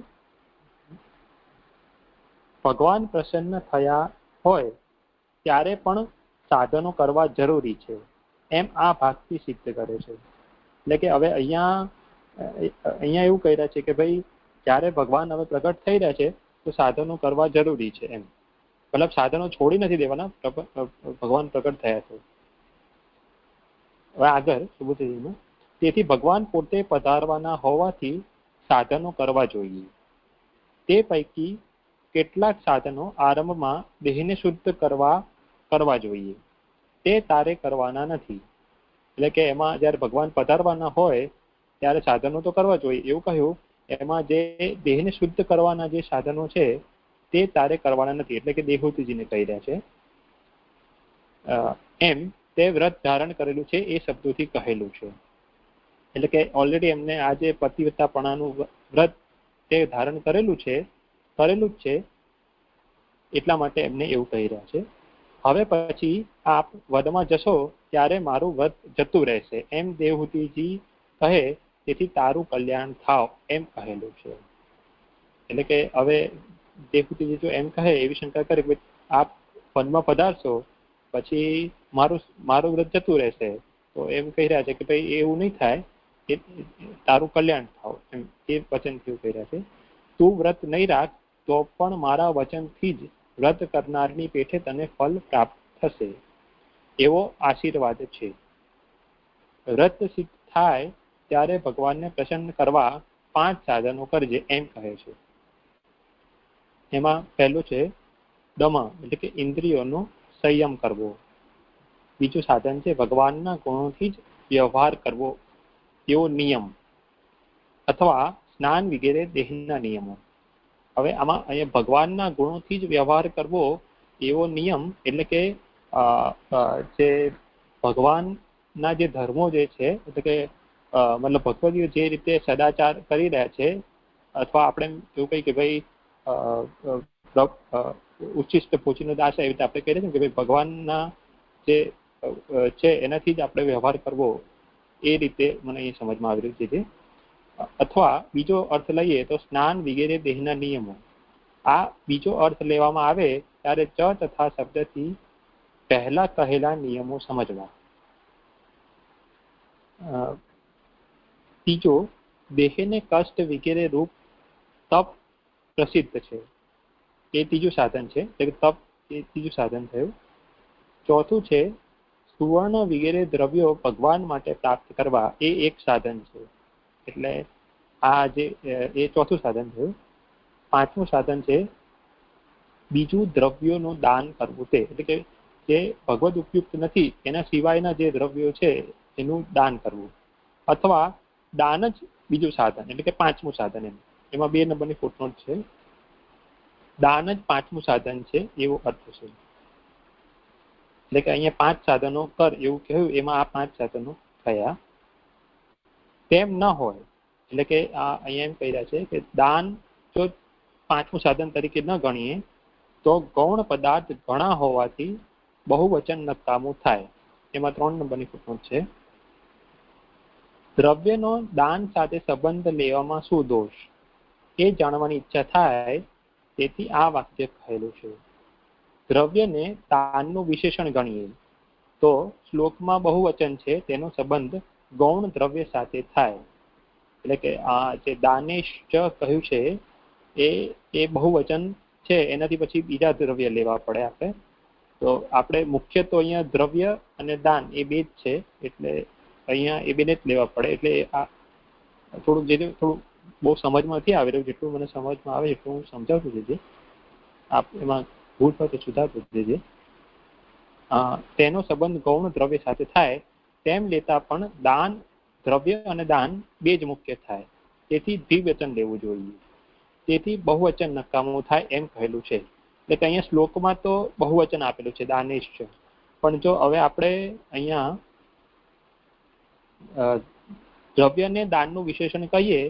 ભગવાન પ્રસન્ન થયા હોય ત્યારે પણ સાધનો કરવા જરૂરી છે, એમ આ ભાગથી સિદ્ધ કરે છે. એટલે કે હવે અહીંયા એવું કહી રહ્યા છે કે ભાઈ જ્યારે ભગવાન હવે પ્રગટ થઈ રહ્યા છે તો સાધનો કરવા જરૂરી છે એમ. મતલબ સાધનો છોડી નથી દેવાના, ભગવાન પ્રગટ થયા છે. હવે આગળ સુબોધજીનું, તેથી ભગવાન પોતે પધારવાના હોવાથી સાધનો કરવા જોઈએ. તે પૈકી કેટલાક સાધનો આરંભમાં દેહને શુદ્ધ કરવા જોઈએ, તે તારે કરવાના નથી. એટલે કે એમાં જ્યારે ભગવાન પધારવાના હોય ત્યારે સાધનો તો કરવા જોઈએ એવું કહ્યું, એમાં જે દેહને શુદ્ધ કરવાના જે સાધનો છે તે તારે કરવાના નથી. એટલે કે દેવહૂતિજીને કહી રહ્યા છે એમ તે વ્રત ધારણ કરેલું છે એ શબ્દોથી કહેલું છે. એટલે કે ઓલરેડી એમને આ જે પતિવ્રતાપણાનું વ્રત તે ધારણ કરેલું જ છે, એટલા માટે એમને એવું કહી રહ્યા છે. હવે પછી આપ વદમાં જશો ત્યારે મારું વ્રત જતું રહેશે એમ દેવહૂતિજી કહે, તેથી તારું કલ્યાણ થાવ એમ કહેલું છે. એટલે કે હવે દેવહૂતિજી જો એમ કહે એવી શંકા કરે કે આપ વનમાં પધારશો પછી મારું વ્રત જતું રહેશે, તો એમ કહી રહ્યા છે કે ભાઈ એવું નહીં થાય, તારું કલ્યાણ થાવ એમ એ વચનથી કહી રહ્યા છે. તું વ્રત નહીં રાખ તો પણ મારા વચનથી જ વ્રત કરનારની પેઠે તને ફલ પ્રાપ્ત થશે, એવો આશીર્વાદ છે. વ્રત સિદ્ધ થાય ત્યારે ભગવાનને પ્રસન્ન કરવા 5 સાધનો કરજે એમ કહે છે. એમાં પહેલું છે દમ, એટલે કે ઇન્દ્રિયોનો સંયમ કરવો. બીજું સાધન છે ભગવાનના ગુણોથી જ વ્યવહાર કરવો એવો નિયમ, અથવા સ્નાન વગેરે દેહના નિયમો. હવે આમાં અહીંયા ભગવાનના ગુણોથી જ વ્યવહાર કરવો એવો નિયમ એટલે કે જે ભગવાનના જે ધર્મો જે છે, એટલે કે મતલબ ભગવદીઓ જે રીતે સદાચાર કરી રહ્યા છે, અથવા આપણે એવું કહીએ કે ભાઈ ઉચ્ચિષ્ટ ભોજીનો દાસ એવી રીતે આપણે કહીએ છીએ કે ભાઈ ભગવાનના જે છે એનાથી જ આપણે વ્યવહાર કરવો, એ રીતે મને અહીં સમજમાં આવી રહ્યું છે. અથવા બીજો અર્થ લઈએ તો સ્નાન વગેરે દેહના નિયમો. આ બીજો અર્થ લેવામાં આવે ત્યારે ચ તથા શબ્દથી પહેલા કહેલા નિયમો સમજવા. ત્રીજો દેહને કષ્ટ વગેરે રૂપ તપ પ્રસિદ્ધ છે, એ ત્રીજું સાધન છે, એટલે તપ એ ત્રીજું સાધન થયું. ચોથું છે સુવર્ણ વગેરે દ્રવ્યો ભગવાન માટે પ્રાપ્ત કરવા, એ એક સાધન છે, એટલે આ જે એ ચોથું સાધન થયું. પાંચમું સાધન છે બીજું દ્રવ્યોનું દાન કરવું, તે એટલે કે જે ભગવદ ઉપયુક્ત નથી એના સિવાયના જે દ્રવ્યો છે એનું દાન કરવું, અથવા દાન જ બીજું સાધન, એટલે કે પાંચમું સાધન. એમાં 2 નંબરની ફૂટનોટ છે. દાન જ પાંચમું સાધન છે એવો અર્થ છે. એટલે કે અહીંયા 5 સાધનો કર એવું કહ્યું, એમાં આ 5 સાધનો થયા. તેમ ન હોય એટલે કે આ અહીંયા એમ કહી રહ્યા છે કે દાન જો પાંચમું સાધન તરીકે ન ગણીએ તો ગૌણ પદાર્થ ઘણા હોવાથી બહુવચન નકામું થાય. એમાં 3 નંબરની ફૂટનોટ છે. દ્રવ્યનો દાન સાથે સંબંધ લેવામાં શું દોષ, એ જાણવાની ઈચ્છા થાય, તેથી આ વાક્ય કહેલું છે. દ્રવ્યને દાનનું વિશેષણ ગણીએ તો શ્લોકમાં બહુવચન છે, તેનો સંબંધ ગૌણ દ્રવ્ય સાથે થાય. એટલે કે આ જે દાનેશ કહ્યું છે એ બહુવચન છે, એનાથી પછી બીજા દ્રવ્ય લેવા પડે આપણે. તો આપણે મુખ્ય તો અહીંયા દ્રવ્ય અને દાન એ બે જ છે, એટલે અહીંયા એ બેને જ લેવા પડે. એટલે આ થોડું બહુ સમજમાં નથી આવી રહ્યું, જેટલું મને સમજમાં આવે એટલું હું સમજાવતું જજે. આપ એમાં ભૂલ હોય તો સુધારતું જજે. તેનો સંબંધ ગૌણ દ્રવ્ય સાથે થાય તેમ લેતા પણ દાન, દ્રવ્ય અને દાન બે જ મુખ્ય થાય, તેથી દ્વિવચન લેવું જોઈએ. તેથી બહુવચન નકામું થાય એમ કહેલું છે. એટલે કે અહીંયા શ્લોકમાં તો બહુવચન આપેલું છે દાનેશ છે, પણ જો હવે આપણે અહીંયા દ્રવ્યને દાનનું વિશેષણ કહીએ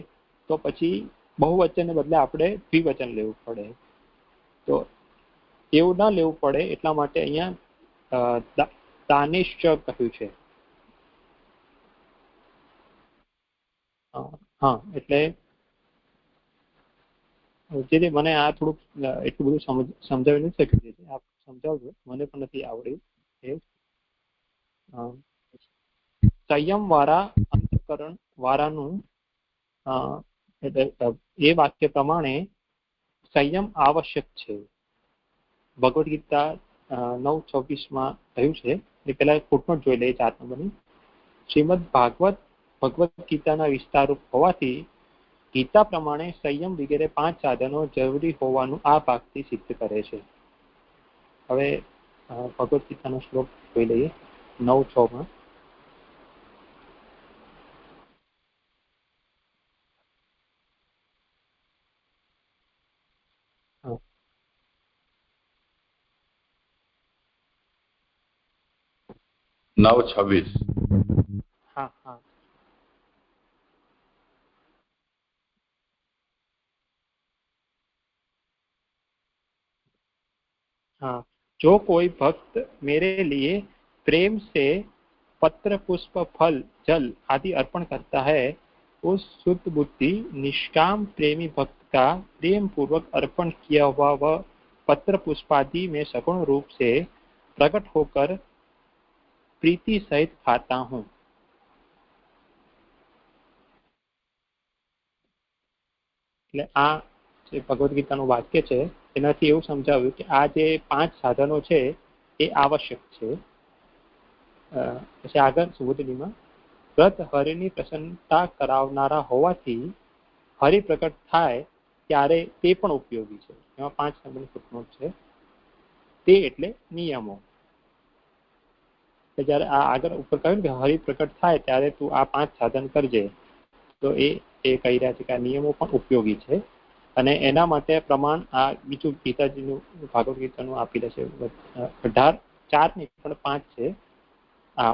તો પછી બહુવચનને બદલે આપણે દ્વિવચન લેવું પડે. તો એવું ના લેવું પડે એટલા માટે અહીંયા દાનેશ કહ્યું છે. હા, એટલે જે મને આ થોડુંક એટલું બધું સમજાવી નથી શક્યું, આપ સમજાવજો, મને પણ નથી આવડ્યું. સંયમ વાળા અંતઃકરણ વાળાનું એ વાક્ય પ્રમાણે સંયમ આવશ્યક છે. ભગવદ ગીતા 9:26 કહ્યું છે. એ પહેલા ફૂટનોટ જોઈ લઈએ 4 નંબરની. શ્રીમદ ભગવદ ગીતાના વિસ્તારરૂપ હોવાથી ગીતા પ્રમાણે સંયમ વગેરે 5 સાધનો જરૂરી હોવાનું આ ભાગથી સિદ્ધ કરે છે. હવે ભગવદ ગીતાનો શ્લોક જોઈ લઈએ 9:6. हाँ, जो कोई भक्त मेरे लिए प्रेम से पत्र पुष्प फल जल आदि अर्पण करता है, उस शुद्ध बुद्धि निष्काम प्रेमी भक्त का प्रेम पूर्वक अर्पण किया हुआ वह पत्र पुष्पादि में सगुण रूप से प्रकट होकर प्रीति सहित खाता हूँ. એટલે આ જે ભગવદ ગીતાનું વાક્ય છે એનાથી એવું સમજાવ્યું કે આ જે 5 સાધનો છે એ આવશ્યક છે. પછી આગળ સુબોધનીમાં વ્રત હરિની પ્રસન્નતા કરાવનારા હોવાથી હરિ પ્રકટ થાય ત્યારે તે પણ ઉપયોગી છે. એમાં 5 નંબરની ફૂટનોટ છે. તે એટલે નિયમો. જ્યારે આ આગળ ઉપર કહ્યું કે હરિ પ્રકટ થાય ત્યારે તું આ 5 સાધન કરજે, તો એ કહી રહ્યા છે કે આ નિયમો પણ ઉપયોગી છે. અને એના માટે પ્રમાણ આ બીજું ગીતાજીનું ભાગવદ ગીતાનું આપી દે છે. 18:4 ની પણ 5 છે. આ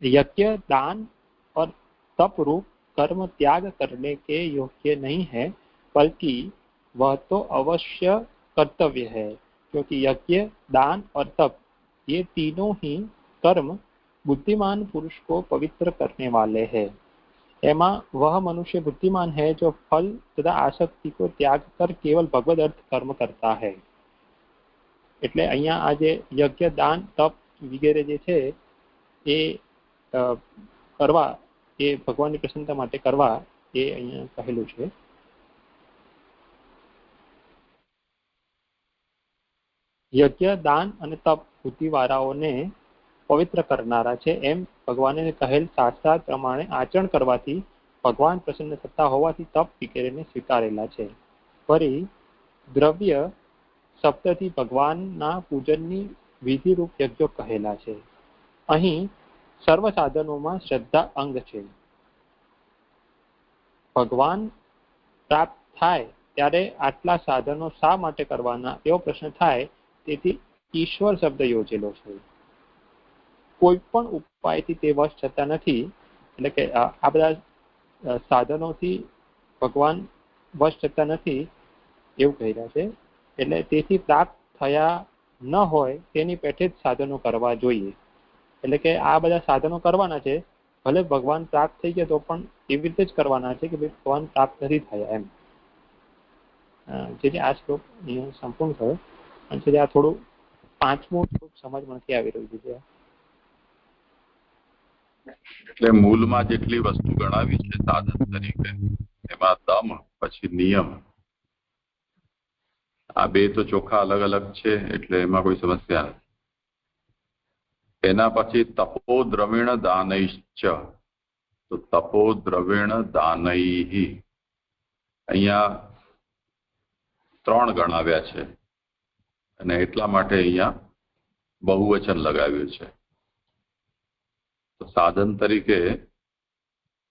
यज्ञ दान और तप रूप कर्म त्याग करने के योग्य नहीं है, बल्कि वह तो अवश्य कर्तव्य है, क्योंकि यज्ञ दान और तप ये तीनों ही कर्म बुद्धिमान पुरुष को पवित्र करने वाले हैं. एमा वह मनुष्य बुद्धिमान है जो फल तथा आसक्ति को त्याग कर केवल भगवद अर्थ कर्म करता है. એટલે અહીંયા આ જે યજ્ઞ, દાન, તપ વગેરે જે છે એ કરવા, એ ભગવાનની પ્રસન્નતા માટે કરવા, એ અહીંયા કહેલું છે. યજ્ઞ, દાન અને તપ બુદ્ધિવાળાઓને પવિત્ર કરનારા છે એમ ભગવાને કહેલ શાસ્ત્રાર્થ પ્રમાણે આચરણ કરવાથી ભગવાન પ્રસન્ન થતા હોવાથી તપ વગેરેને સ્વીકારેલા છે. ફરી દ્રવ્ય શબ્દથી ભગવાનના પૂજનની વિધિરૂપ યજ્ઞો કહેલા છે. અહીં સર્વ સાધનોમાં શ્રદ્ધા અંગ છે. ભગવાન પ્રાપ્ત થાય ત્યારે આટલા સાધનો શા માટે કરવાના એવો પ્રશ્ન થાય, તેથી ઈશ્વર શબ્દ યોજેલો છે. કોઈ પણ ઉપાયથી તે વશ થતા નથી, એટલે કે આ બધા સાધનોથી ભગવાન વશ થતા નથી એવું કહી રહ્યા છે. એટલે તેથી પ્રાપ્ત થયા ન હોય તેની પેઠે જ સાધનો કરવા જોઈએ. એટલે કે આ બધા સાધનો કરવાના છે, ભલે ભગવાન પ્રાપ્ત થઈ ગયા તો પણ એવી રીતે જ કરવાના છે કે ભગવાન પ્રાપ્ત નથી થયા એમ. જેથી આ શ્લોક સંપૂર્ણ થયો. અને આ થોડું પાંચમું સમજમાં નથી આવી રહ્યું છે.
એટલે મૂળમાં જેટલી વસ્તુ ગણાવી છે સાધન તરીકે, એમાં દમ પછી નિયમ, આ બે તો ચોખ્ખા અલગ અલગ છે, એટલે એમાં કોઈ સમસ્યા નથી. એના પછી તપો દ્રવિણ દાનૈશ્ચ, તો તપો દ્રવિણ દાનૈ અહીંયા 3 ગણાવ્યા છે, અને એટલા માટે અહીંયા બહુવચન લગાવ્યું છે. તો સાધન તરીકે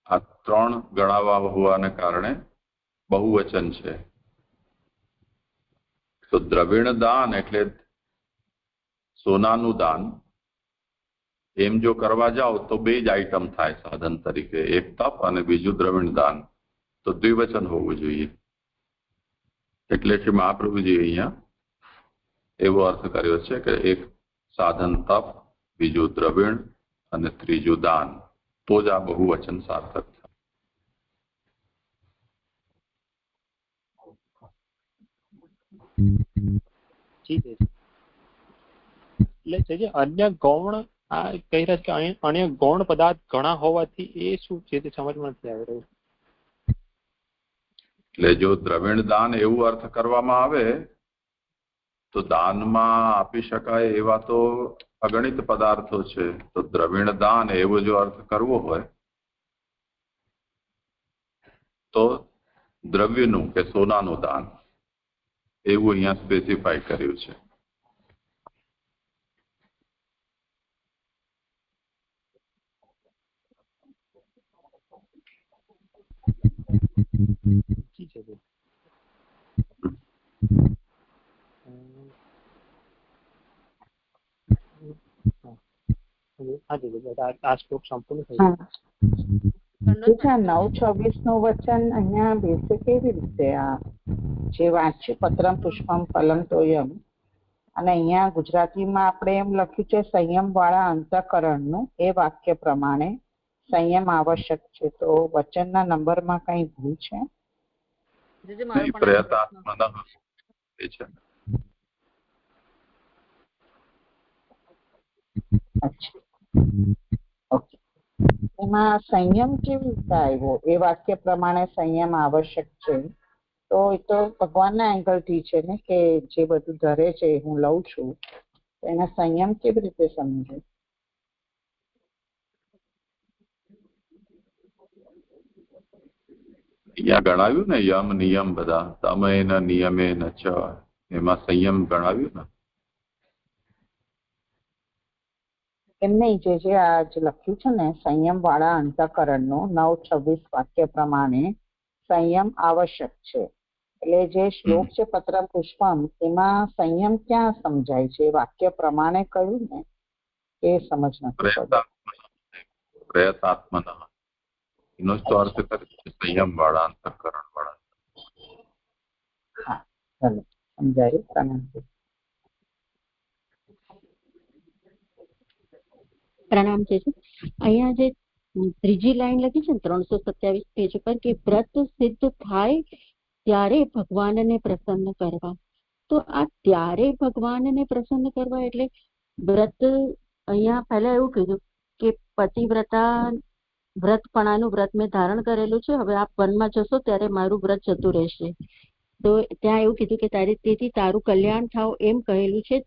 આ 3 ગણાવા હોવાને કારણે બહુવચન છે. તો દ્રવિણ દાન એટલે સોનાનું દાન, એમ જો કરવા જાઓ તો 2 જ આઈટમ થાય સાધન તરીકે, એક તપ અને બીજું દ્રવિણ દાન. તો દ્વિવચન હોવું જોઈએ. એટલે કે મહાપ્રભુજી અહીંયા એવો અર્થ કર્યો છે કે એક સાધન તપ, બીજું દ્રવિણ અને ત્રીજું દાન, તો જ આ બહુવચન સાર્થક થાય.
એટલે અન્ય ગૌણ આ કહી રહ્યા છે કે અન્ય ગૌણ પદાર્થ ઘણા હોવાથી એ શું છે તે સમજમાં નથી આવી રહ્યું.
એટલે જો દ્રવિણ દાન એવું અર્થ કરવામાં આવે તો દાનમાં આપી શકાય એવા તો અગણિત પદાર્થો છે. તો દ્રવિણ દાન એવો જો અર્થ કરવો હોય તો દ્રવ્યનું કે સોનાનું દાન એવું અહીંયા સ્પેસિફાઈ કર્યું છે.
આ શ્લોક સંપૂર્ણ થયો.
9:26 નું વચન અહીંયા બેસે કેવી રીતે? આ જે વાંચ્યું પત્રમ પુષ્પમ ફલમ તોયમ, અને અહીંયા ગુજરાતીમાં આપણે એમ લખ્યું છે સંયમ વાળા અંતઃકરણનું, એ વાક્ય પ્રમાણે સંયમ આવશ્યક છે. તો વચનના નંબરમાં કઈ ભૂલ છે? ઓકે, એમાં સંયમ કેવી રીતે આવ્યો? એ વાક્ય પ્રમાણે સંયમ આવશ્યક છે, તો એ તો ભગવાનના એંગલથી છે ને, કે જે બધું ધરે છે હું લઉં છું, એને સંયમ કેવી રીતે સમજે?
અહીંયા ગણાવ્યું ને યમ નિયમ બધા, તમેન નિયમેન ચ, એમાં સંયમ ગણાવ્યું ને.
એમ નહીં, જે આ જે લખ્યું છે ને સંયમ વાળા અંતઃકરણનું 9:26 વાક્ય પ્રમાણે સંયમ આવશ્યક છે, એટલે જે શ્લોક છે પત્રમ પુષ્પમ, એમાં સંયમ ક્યાં સમજાય છે? વાક્ય પ્રમાણે કહ્યું ને એ સમજ નથી પડતી.
પ્રયતાત્મન એનો જ તો અર્થ કરે છે સંયમ વાળા અંતઃકરણ વાળા.
હા, ચાલો સમજાયું.
પ્રણામ છે. અહીંયા જે ત્રીજી લાઈન લખી છે ને 327 પેજ પર, કે વ્રત સિદ્ધ થાય ત્યારે ભગવાનને પ્રસન્ન કરવા, તો આ ત્યારે ભગવાનને પ્રસન્ન કરવા એટલે વ્રત અહીંયા પહેલા એવું કીધું કે પતિવ્રતા વ્રતપણાનું વ્રત મેં ધારણ કરેલું છે, હવે આપ વનમાં જશો ત્યારે મારું વ્રત જતું રહેશે. તો ત્યાં એવું કીધું કે તેથી તારું કલ્યાણ થાવ એમ કહેલું છે.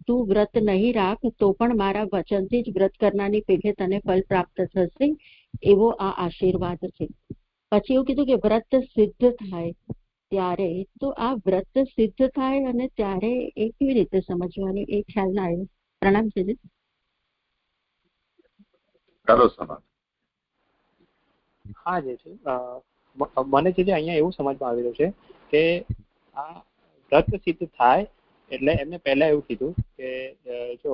તું વ્રત નહીં રાખ તો પણ મારા વચનથી જ વ્રત કરનારની પેઠે તને ફળ પ્રાપ્ત થશે, એવો આ આશીર્વાદ છે. પછી એવું કીધું કે વ્રત સિદ્ધ થાય ત્યારે, તો આ વ્રત સિદ્ધ થાય અને ત્યારે એ કેવી રીતે સમજવાનું એ ખ્યાલ ના આવ્યો. પ્રણામ છે.
કરો સમાજ.
હા જે છે મને છે અહીંયા એવું સમજમાં આવી રહ્યું છે કે આ વ્રત સિદ્ધ થાય એટલે એમને પહેલા એવું કીધું કે જો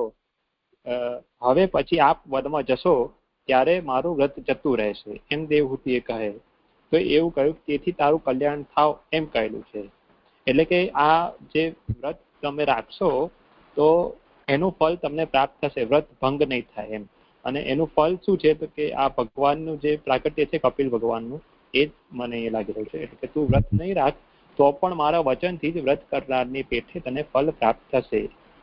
હવે પછી આપ વનમાં જશો ત્યારે મારું વ્રત જતું રહેશે, એમ દેવહૂતિએ કહે. તો એવું કહ્યું તેથી તારું કલ્યાણ થાવ એમ કહેલું છે. એટલે કે આ જે વ્રત તમે રાખશો તો એનું ફળ તમને પ્રાપ્ત થશે, વ્રત ભંગ નહીં થાય એમ. અને એનું ફળ શું છે તો કે આ ભગવાનનું જે પ્રાકટ્ય છે કપિલ ભગવાનનું, એ જ મને એ લાગી રહ્યું છે. એટલે કે તું વ્રત નહીં રાખ તો પણ મારા વચનથી જ વ્રત કરનારની પેઠે તને ફળ પ્રાપ્ત થશે,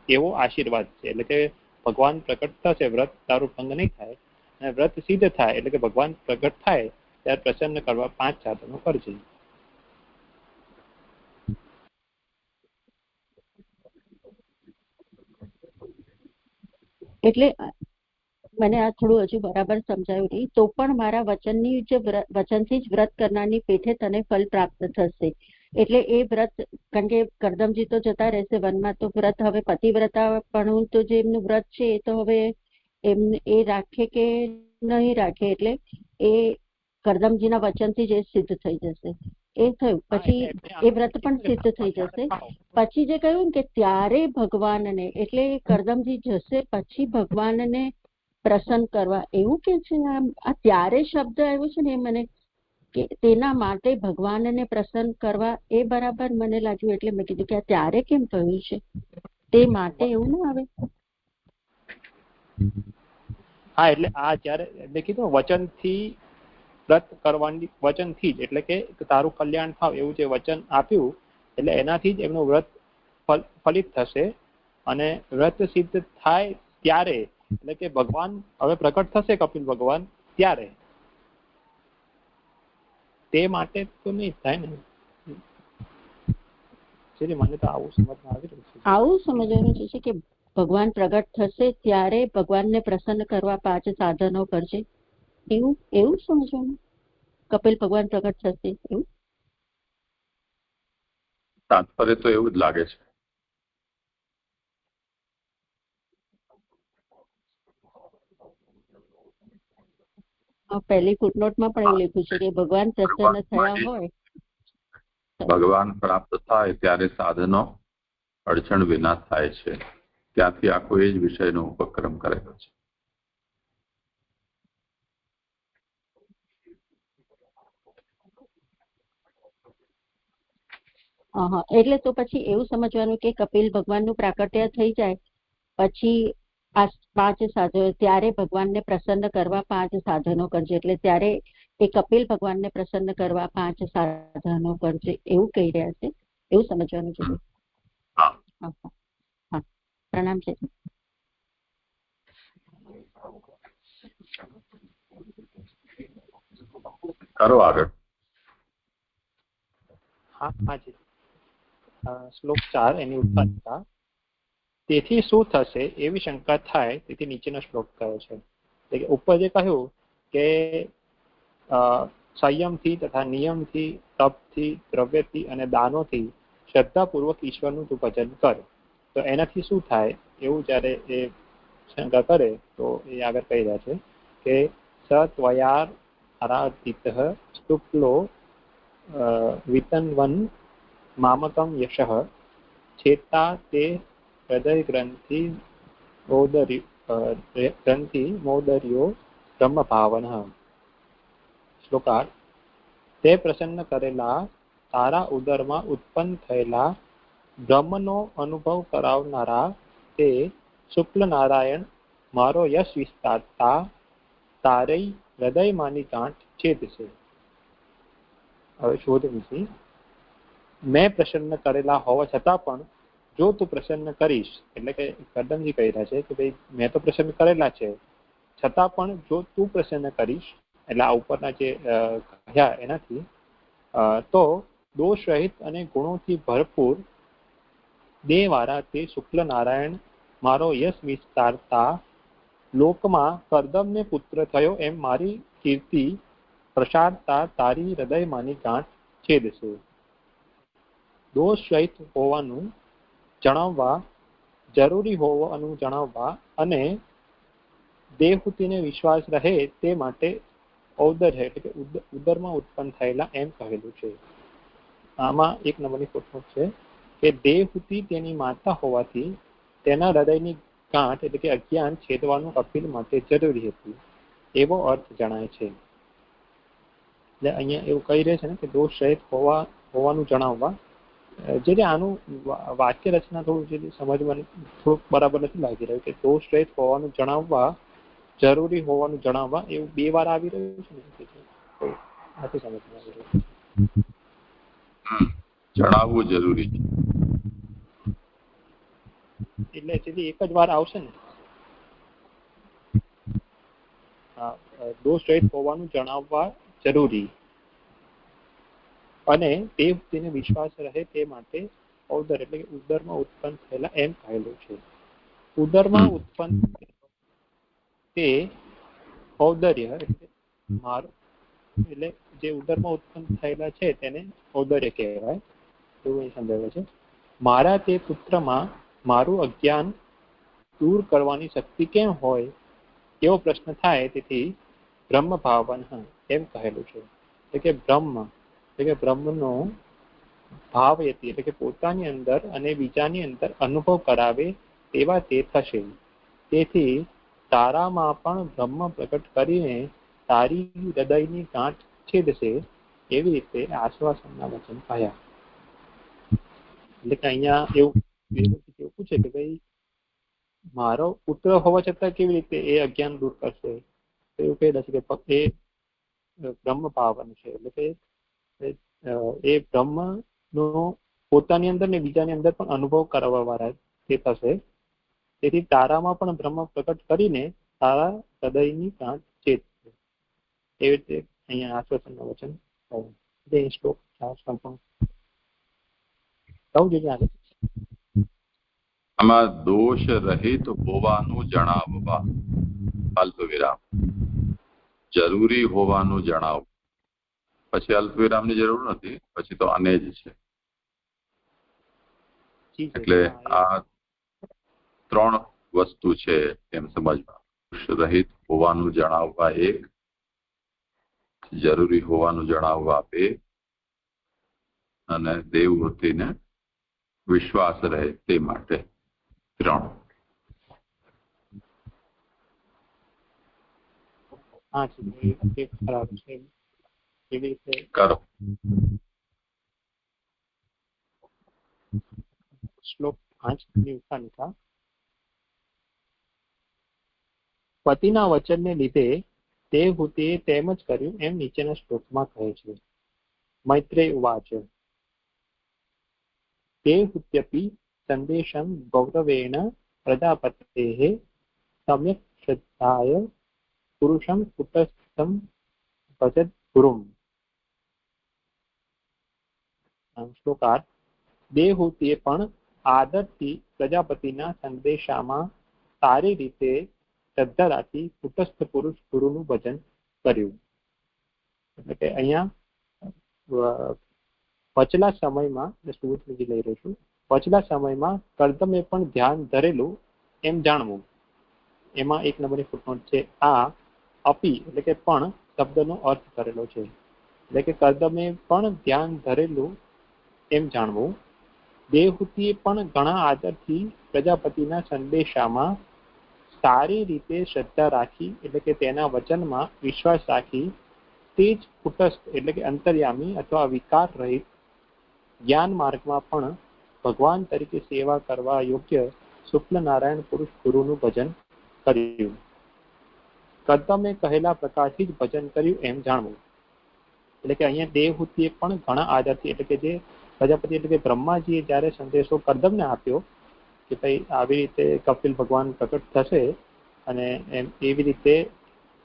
એવો આશીર્વાદ છે. એટલે કે ભગવાન પ્રકટ થશે, વ્રત તારું ભંગ નહીં થાય, અને વ્રત સિદ્ધ થાય એટલે કે ભગવાન પ્રગટ થાય ત્યારે પ્રસન્ન કરવા 5 સાધનો કરજે.
એટલે મને આ થોડું હજુ બરાબર સમજાયું નહીં. તો પણ મારા વચનથી જ વ્રત કરનારની પેઠે તને ફળ પ્રાપ્ત થશે. એટલે એ વ્રત, કારણ કે કરદમજી તો જતા રહેશે વનમાં, તો વ્રત હવે પતિવ્રતા પણ તો જે એમનું વ્રત છે એ તો હવે એ રાખે કે નહીં રાખે, એટલે એ કરદમજીના વચનથી જ એ સિદ્ધ થઈ જશે. એ થયું પછી એ વ્રત પણ સિદ્ધ થઈ જશે. પછી જે કહ્યું કે ત્યારે ભગવાનને, એટલે કરદમજી જશે પછી ભગવાનને પ્રસન્ન કરવા, એવું કે છે. આ ત્યારે શબ્દ આવ્યો છે ને એ મને કે તેના માટે ભગવાનને પ્રસન્ન કરવા, એ બરાબર મને લાગ્યું. એટલે મેં કીધું કે આ ત્યારે કેમ કહ્યું છે, તે માટે એવું ના આવે.
હા એટલે આ જ્યારે એટલે કીધું વચનથી વ્રત કરવાની, વચનથી જ, એટલે કે તારું કલ્યાણ થાવ એવું જે વચન આપ્યું, એટલે એનાથી જ એમનું વ્રત ફલિત થશે. અને વ્રત સિદ્ધ થાય ત્યારે, એટલે કે ભગવાન હવે પ્રકટ થશે કપિલ ભગવાન ત્યારે, તે માટે તો નહીં થાય ને. મને તો આવું સમજમાં આવી રહ્યું છે.
આવું સમજવાનું છે કે ભગવાન પ્રગટ થશે ત્યારે ભગવાનને પ્રસન્ન કરવા 5 સાધનો કરજે, એવું સમજવાનું. કપિલ ભગવાન પ્રગટ થશે એવું
તાત્પર્ય તો એવું જ લાગે છે.
પહેલી ફૂટનોટમાં પણ એવું લખ્યું છે કે ભગવાન પ્રસન્ન થયા હોય,
ભગવાન પ્રાપ્ત થાય ત્યારે સાધનો અડચણ વિના થાય છે. ત્યાંથી આખો એ જ વિષયનો ઉપક્રમ કરેલો છે.
એટલે તો પછી એવું સમજવાનું કે કપિલ ભગવાનનું પ્રાકટ્ય થઈ જાય પછી આ 5 સાધનો, ત્યારે ભગવાનને પ્રસન્ન કરવા 5 સાધનો કરજે. એટલે ત્યારે એ કપિલ ભગવાનને પ્રસન્ન કરવા 5 સાધનો કરજે, એવું કહી રહ્યા છે. એવું સમજવાનું છે. હા, પ્રણામ છે.
કરો આગળ.
હાજી. શ્લોક 4 એની ઉત્પન્નતા. તેથી શું થશે એવી શંકા થાય તેથી નીચેનો શ્લોક કહ્યો છે. એટલે ઉપર જે કહ્યું કે સંયમથી તથા નિયમથી, તપથી, દ્રવ્યથી અને દાનોથી શ્રદ્ધાપૂર્વક ઈશ્વરનું તું ભજન કર, તો એનાથી શું થાય એવું જ્યારે એ શંકા કરે તો એ આગળ કહી રહ્યા છે કે સત્વયાર આરાધિત શુક્લો વિતન્વન મામકમ યશ ચેતા તે હૃદય ગ્રંથિ મોદર્યો બ્રહ્મ ભાવન. શ્લોકાર્થ. તે પ્રસન્ન કરેલા તારા ઉદરમાં ઉત્પન્ન થયેલા બ્રહ્મનો અનુભવ કરાવનારા તે શુક્લ નારાયણ મારો યશ વિસ્તારતા તારઈ હૃદયમાંની ગાંઠ છેદશે. હવે શોધ વિશે. મેં પ્રસન્ન કરેલા હોવા છતાં પણ જો તું પ્રસન્ન કરીશ, એટલે કે કરદમજી કહી રહ્યા છે કે ભાઈ મેં તો પ્રસન્ન કરેલા છે, છતાં પણ જો તું પ્રસન્ન કરીશ, એટલે આ ઉપરના જે કહ્યા એનાથી, તો દોષ રહિત અને ગુણોથી ભરપૂર દેહવાળા તે શુક્લ નારાયણ મારો યશ વિસ્તારતા લોકમાં કરદમને પુત્ર થયો એમ મારી કીર્તિ પ્રસારતા તારી હૃદયમાંની ગાંઠ છેદશે. દોષ રહિત હોવાનું જણાવવા, જરૂરી હોવાનું જણાવવા અને દેહહૂતિને વિશ્વાસ રહે તે માટે ઔદર્ય એટલે કે ઉદરમાં ઉત્પન્ન થયેલા એમ કહેલું છે. આમાં એક નંબરની ફૂટનોટ છે કે દેહહૂતિ તેની માતા હોવાથી તેના હૃદયની ગાંઠ એટલે કે અજ્ઞાન છેદવાનું અપીલ માટે જરૂરી હતી એવો અર્થ જણાય છે. એટલે અહીંયા એવું કહી રહે છે ને કે દોષ રહિત હોવાનું જણાવવા, જે આનું વાક્ય રચના થોડું જે સમજમાં થોડુંક બરાબર નથી લાગી રહ્યું કે દોષ રહિત હોવાનું જણાવવા, જરૂરી હોવાનું જણાવવા, એવું બે વાર આવી રહ્યું છે ને, નથી સમજમાં આવી રહ્યું.
જણાવવું જરૂરી છે
એટલે સીધી એક જ વાર આવશે ને, દોષ રહિત હોવાનું જણાવવા જરૂરી અને દેવને વિશ્વાસ રહે તે માટે ઔદર એટલે કે ઉદરમાં ઉત્પન્ન થયેલા એમ કહેલું છે. ઉદરમાં ઉત્પન્ન તે ઔદર્ય એટલે મારું, એટલે જે ઉદરમાં ઉત્પન્ન થયેલા છે તેને ઔદર્ય કહેવાય એવું અહીં સમજાવે છે. મારા તે પુત્રમાં મારું અજ્ઞાન દૂર કરવાની શક્તિ કેમ હોય એવો પ્રશ્ન થાય, તેથી બ્રહ્મ ભાવન એમ કહેલું છે. એટલે કે બ્રહ્મ એટલે કે બ્રહ્મનો ભાવ એટલે કે પોતાની અંદર અને બીજાની અંદર અનુભવ કરાવે તેવા તે થશે. તેથી તારામાં પણ બ્રહ્મ પ્રગટ કરીને તારી હૃદયની ગાંઠ છેદશે એવી રીતે આશ્વાસનના વચન કહ્યા. એટલે કે અહીંયા એવું પૂછે કે ભાઈ મારો પુત્ર હોવા છતાં કેવી રીતે એ અજ્ઞાન દૂર કરશે, તો એવું કહી દેશે કે એ બ્રહ્મ પાવન છે. એટલે કે એ બ્રહ્મ નો પોતાની અંદર ને બીજાની અંદર પણ અનુભવ કરવા વાળા તે થશે. તેથી તારામાં પણ બ્રહ્મ પ્રગટ કરીને તારા હૃદયની ગાંઠ છેદશે. એવી રીતે અહીંયા આશ્વાસનનું વચન કહ્યું. શ્લોક સંપૂર્ણ થવું જોઈએ.
આમાં દોષ રહિત હોવાનું જણાવવા અલ્પ વિરામ, જરૂરી હોવાનું જણાવવું, પછી અલ્પ વિરામની જરૂર નથી, પછી તો અને જ છે. એટલે આ ત્રણ વસ્તુ છે એમ સમજવા. દોષ રહિત હોવાનું જણાવવા એક, જરૂરી હોવાનું જણાવવા બે, અને દેવહૂતિને વિશ્વાસ રહે તે માટે ત્રણ. કરો.
શ્લોક 5 પતિના વચનને લીધે દેવહૂતિએ તેમ જ કર્યું એમ નીચેના શ્લોકમાં કહે છે. મૈત્રેય ઉવાચ દેવહૂત્યપી સંદેશમ ગૌરવેણ પ્રજાપતેઃ સમ્યક શ્રદ્ધાય પુરુષમ કુટસ્થમ ભજત ગુરુમ. શ્લોકાર્થ. દેવહૂતિએ પણ આદરથી પ્રજાપતિના સંદેશામાં સારી રીતે શ્રદ્ધા રાખી કુટસ્થ પુરુષ ગુરુનું ભજન કર્યું. એટલે કે અહીંયા પછલા સમયમાં લઈ રહ્યો છું, પછલા સમયમાં કર્દમે પણ ધ્યાન ધરેલું એમ જાણવું. એમાં એક નંબરની ફૂટનોટ છે. આ અપી એટલે કે પણ શબ્દનો અર્થ કરેલો છે. એટલે કે કર્દમે પણ ધ્યાન ધરેલું એમ જાણવું. દેવહૂતિએ પણ ઘણા આદરથી પ્રજાપતિના સંદેશામાં સારી રીતે શ્રદ્ધા રાખી એટલે કે તેના વચનમાં વિશ્વાસ રાખી તે જ કુટસ્થ એટલે કે અંતર્યામી અથવા વિકાર રહિત જ્ઞાન માર્ગમાં પણ ભગવાન તરીકે સેવા કરવા યોગ્ય શુક્લ નારાયણ પુરુષ ગુરુનું ભજન કર્યું. કર્દમે કહેલા પ્રકારથી જ ભજન કર્યું એમ જાણવું. એટલે કે અહીંયા દેવહૂતિએ પણ ઘણા આદરથી એટલે કે જે પ્રજાપતિ એટલે કે બ્રહ્માજીએ જ્યારે સંદેશો કર્દમને આપ્યો કે ભાઈ આવી રીતે કપિલ ભગવાન પ્રકટ થશે અને એવી રીતે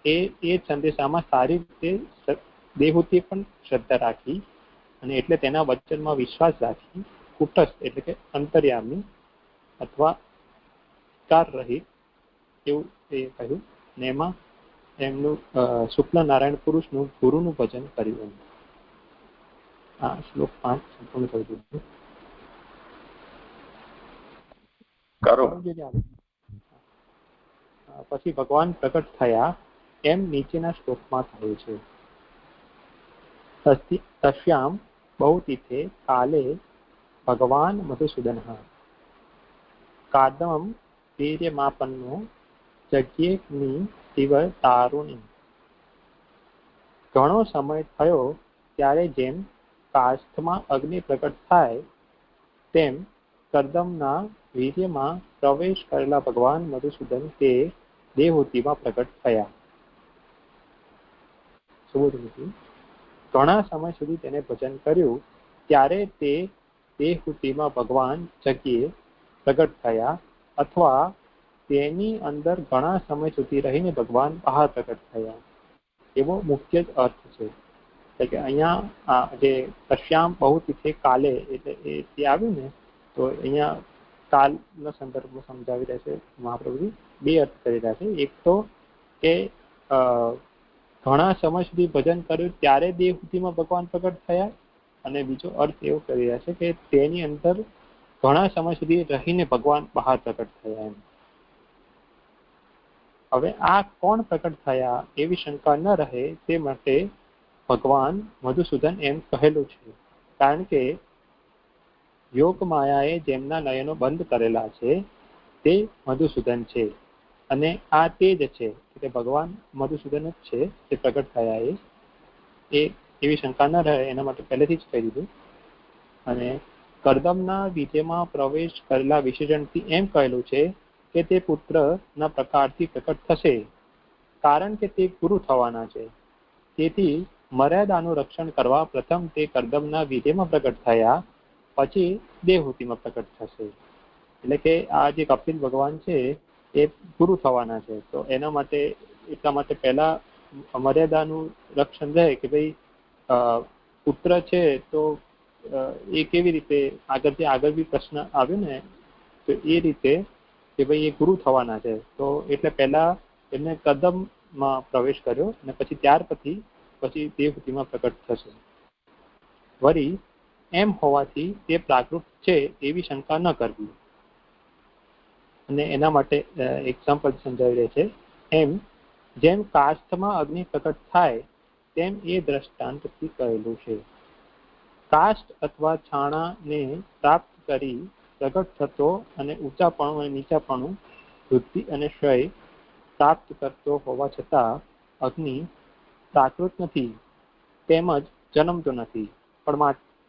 એ સંદેશામાં સારી રીતે દેહૂતિએ પણ શ્રદ્ધા રાખી અને એટલે તેના વચનમાં વિશ્વાસ રાખી કુટસ્થ એટલે કે અંતર્યામી અથવા કાર રહિત એવું એ કહ્યું ને એમાં એમનું શુક્લ નારાયણ પુરુષનું ગુરુનું ભજન કર્યું. આ શ્લોક 5 સંપૂર્ણ કરી દીધું. પછી ભગવાન પ્રકટ થયા એમ નીચેના શ્લોકમાં થયું છે. તસ્યામ બહુતિથે કાલે ભગવાન મધુસૂદનઃ કાદમ વીર્યમાપન્નો જજ્ઞેગ્નિ ઇવ તારુણી. ઘણો સમય થયો ત્યારે જેમ કાષ્ઠમાં અગ્નિ પ્રકટ થાય તેમ કર્દમના વીર્યમાં પ્રવેશ કરેલા ભગવાન મધુસૂદન તે દેહૂતિમાં પ્રકટ થયા. ઘણા સમય સુધી તેને ભજન કર્યું ત્યારે તે દેહૂતિમાં ભગવાન જગ્યે પ્રગટ થયા અથવા તેની અંદર ઘણા સમય સુધી રહીને ભગવાન બહાર પ્રગટ થયા એવો મુખ્ય જ અર્થ છે. એટલે કે અહીંયા જે તસ્યામ બહુતિથે કાલે એટલે એ આવ્યું ને તો અહીંયા કાલના સંદર્ભમાં સમજાવી રહ્યા છે મહાપ્રભુજી. બે અર્થ કરી રહ્યા છે. એક તો કે ઘણા સમય સુધી ભજન કર્યું ત્યારે દેહૂતિમાં ભગવાન પ્રગટ થયા અને બીજો અર્થ એવો કરી રહ્યા છે કે તેની અંદર ઘણા સમય સુધી રહીને ભગવાન બહાર પ્રકટ થયા એમ. હવે આ કોણ પ્રકટ થયા એવી શંકા ન રહે તે માટે ભગવાન મધુસૂદન એમ કહેલું છે. કારણ કે યોગ માયાએ જેમના નયનો બંધ કરેલા છે તે મધુસૂદન છે અને આ તે જ છે કે ભગવાન મધુસૂદન જ છે તે પ્રકટ થયા એ એવી શંકા ન રહે એના માટે પહેલેથી જ કહી દીધું. અને કર્દમના વીર્યમાં પ્રવેશ કરેલા વિશેષણથી એમ કહેલું છે કે તે પુત્રના પ્રકારથી પ્રકટ થશે કારણ કે તે ગુરુ થવાના છે. તેથી મર્યાદાનું રક્ષણ કરવા પ્રથમ તે કર્દમના વીર્યમાં પ્રકટ થયા પછી દેહૂતિમાં પ્રકટ થશે. એટલે કે આ જે કપિલ ભગવાન છે એ ગુરુ થવાના છે તો એના માટે એટલા માટે પહેલા મર્યાદાનું રક્ષણ રહે કે ભાઈ પુત્ર છે તો એ કેવી રીતે આગળ બી પ્રશ્ન આવ્યો ને તો એ રીતે કે ભાઈ એ ગુરુ થવાના છે તો એટલે પહેલા એમને કદમમાં પ્રવેશ કર્યો અને પછી ત્યાર પછી દેવહૂતિમાં પ્રકટ થશે. વળી એમ હોવાથી તે પ્રાકૃત છે એવી શંકા ન કરવી. અને એના માટે એક્ઝામ્પલ સમજાવી રહે છે. એમ જેમ કાષ્ઠમાં અગ્નિ પ્રકટ થાય તેમ એ દ્રષ્ટાંતથી કહેલું છે. કાષ્ઠ અથવા છાણાને પ્રાપ્ત કરી પ્રગટ થતો અને ઊંચાપણું અને નીચાપણું વૃદ્ધિ અને ક્ષય પ્રાપ્ત કરતો હોવા છતાં અગ્નિ પ્રાકૃત નથી તેમજ જન્મતો નથી પણ